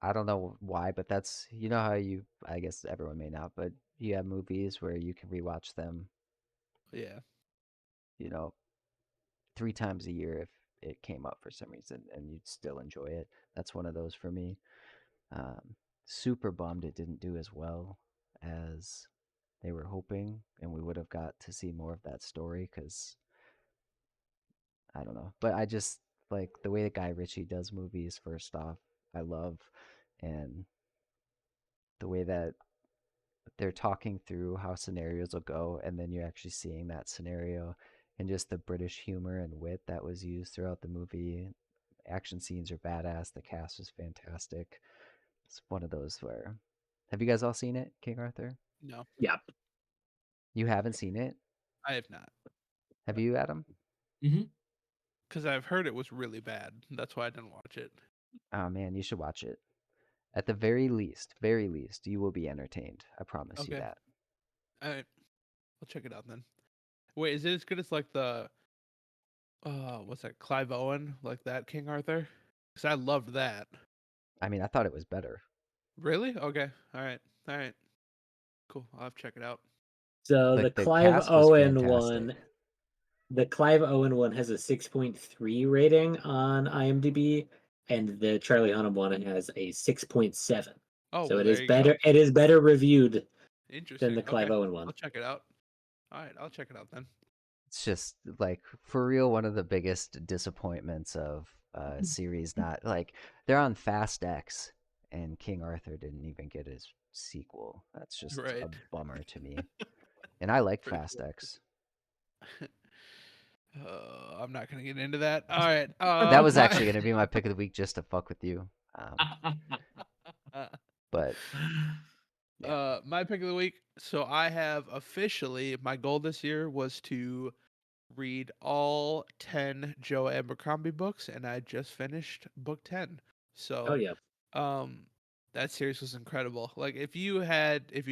I don't know why, but that's how I guess everyone may not, but you have movies where you can rewatch them, Yeah. you know, 3 times a year if it came up for some reason and you'd still enjoy it. That's one of those for me. Super bummed it didn't do as well as they were hoping, and we would have got to see more of that story because I don't know. But I just like the way that Guy Ritchie does movies, first off, I love, and the way that they're talking through how scenarios will go, and then you're actually seeing that scenario, and just the British humor and wit that was used throughout the movie. Action scenes are badass. The cast is fantastic. It's one of those where. Have you guys all seen it, King Arthur? No, Yeah. You haven't seen it? I have not. Have you, Adam? Because I've heard it was really bad. That's why I didn't watch it. Oh man, you should watch it. At the very least, you will be entertained. I promise you Okay. that. Alright. I'll check it out then. Wait, is it as good as like the what's that, Clive Owen, like that King Arthur? Because I loved that. I mean, I thought it was better. Really? Okay. Alright. Alright. Cool. I'll have to check it out. So Like the cast was fantastic. The Clive Owen one has a 6.3 rating on IMDb, and the Charlie Hunnam one has a 6.7. Oh, So well, it there is you go. better. It is better reviewed than Interesting. the Clive Okay. Owen one. I'll check it out. Alright, I'll check it out then. It's just like for real one of the biggest disappointments of a series. Not like they're on Fast X, and King Arthur didn't even get his sequel. That's just Right. a bummer to me. And I like Pretty Fast X. I'm not gonna get into that. Alright. That was actually gonna be my pick of the week just to fuck with you. But yeah. My pick of the week. So I have officially, my goal this year was to read all 10 Joe Abercrombie books, and I just finished book 10. Oh So, yeah. um, that series was incredible. Like if you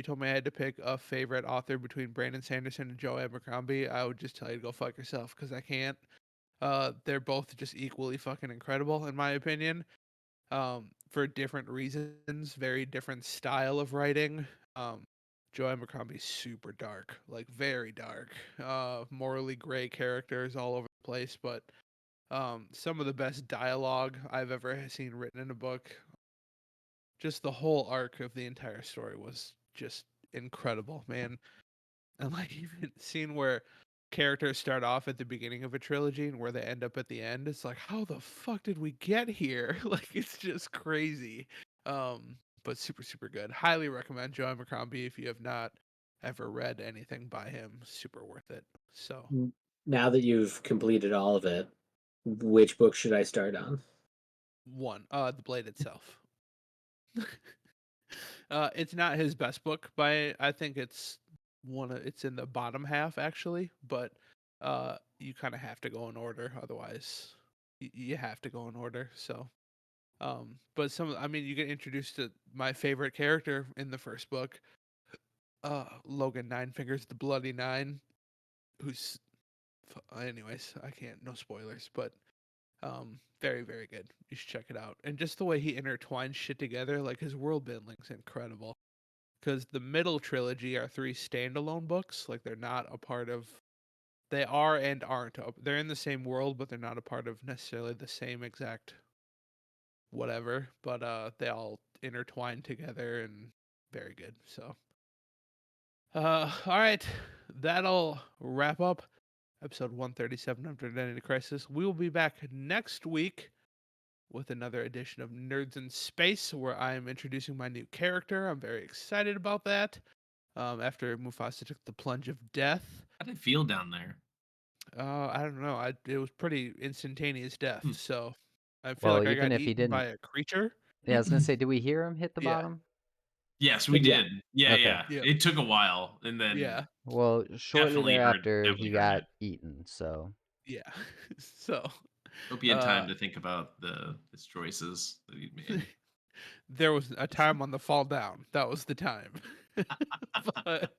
told me I had to pick a favorite author between Brandon Sanderson and Joe Abercrombie, I would just tell you to go fuck yourself because I can't. They're both just equally fucking incredible in my opinion. For different reasons, very different style of writing. Um, Joe Abercrombie's super dark, like very dark. Morally gray characters all over the place, but some of the best dialogue I've ever seen written in a book. Just the whole arc of the entire story was just incredible, man. And like even seeing where characters start off at the beginning of a trilogy and where they end up at the end, it's like, how the fuck did we get here? Like it's just crazy. But super, super good. Highly recommend Joe Abercrombie if you have not ever read anything by him. Super worth it. So Now that you've completed all of it, which book should I start on? The Blade itself. It's not his best book by I think it's in the bottom half actually, but you kind of have to go in order otherwise you have to go in order. So but I mean you get introduced to my favorite character in the first book, Logan Nine Fingers the Bloody Nine, who's anyways, I can't, no spoilers, but very, very good. You should check it out. And just the way he intertwines shit together, like his world building's incredible. Because the middle trilogy are 3 standalone books. Like they're not a part of. They are and aren't. They're in the same world, but they're not a part of necessarily the same exact whatever. But they all intertwine together and very good. So, all right, that'll wrap up episode 137 of Identity Crisis. We will be back next week with another edition of Nerds in Space, where I am introducing my new character. I'm very excited about that. After Mufasa took the plunge of death, How did it feel down there? I don't know. It was pretty instantaneous death. Hmm. So I feel Well, like I even got if he eaten by didn't, a creature. yeah, I was gonna say, did we hear him hit the Yeah. bottom? Yes, we Yeah. did. Yeah, Okay. yeah. Yep. It took a while, and then Yeah, Well, shortly thereafter, definitely he heard got it. eaten. So yeah. So Hope you had time uh, to think about his choices that he'd made. there was a time on the fall down. That was the time. But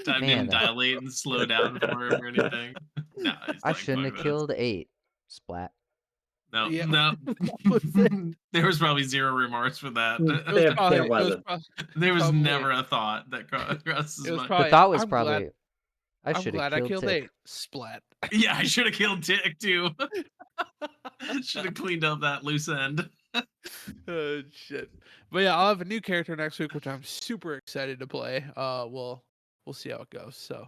Time didn't man, dilate and slow down for him or anything. No, he's I like shouldn't 5 have minutes. killed 8. Splat. No, yeah, no. that was it. There was probably zero remorse for that. It was There probably, it was wasn't. probably, There was probably- never a thought that crossed his it was mind. The probably. thought was I'm glad. probably, I I'm should have glad I killed killed Tick. 8. Splat. Yeah, I should have killed Tick too. Should have cleaned up that loose end. Oh shit. But yeah, I'll have a new character next week, which I'm super excited to play. We'll see how it goes. So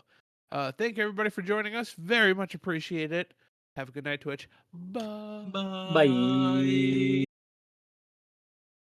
thank you everybody for joining us. Very much appreciate it. Have a good night, Twitch. Bye. Bye.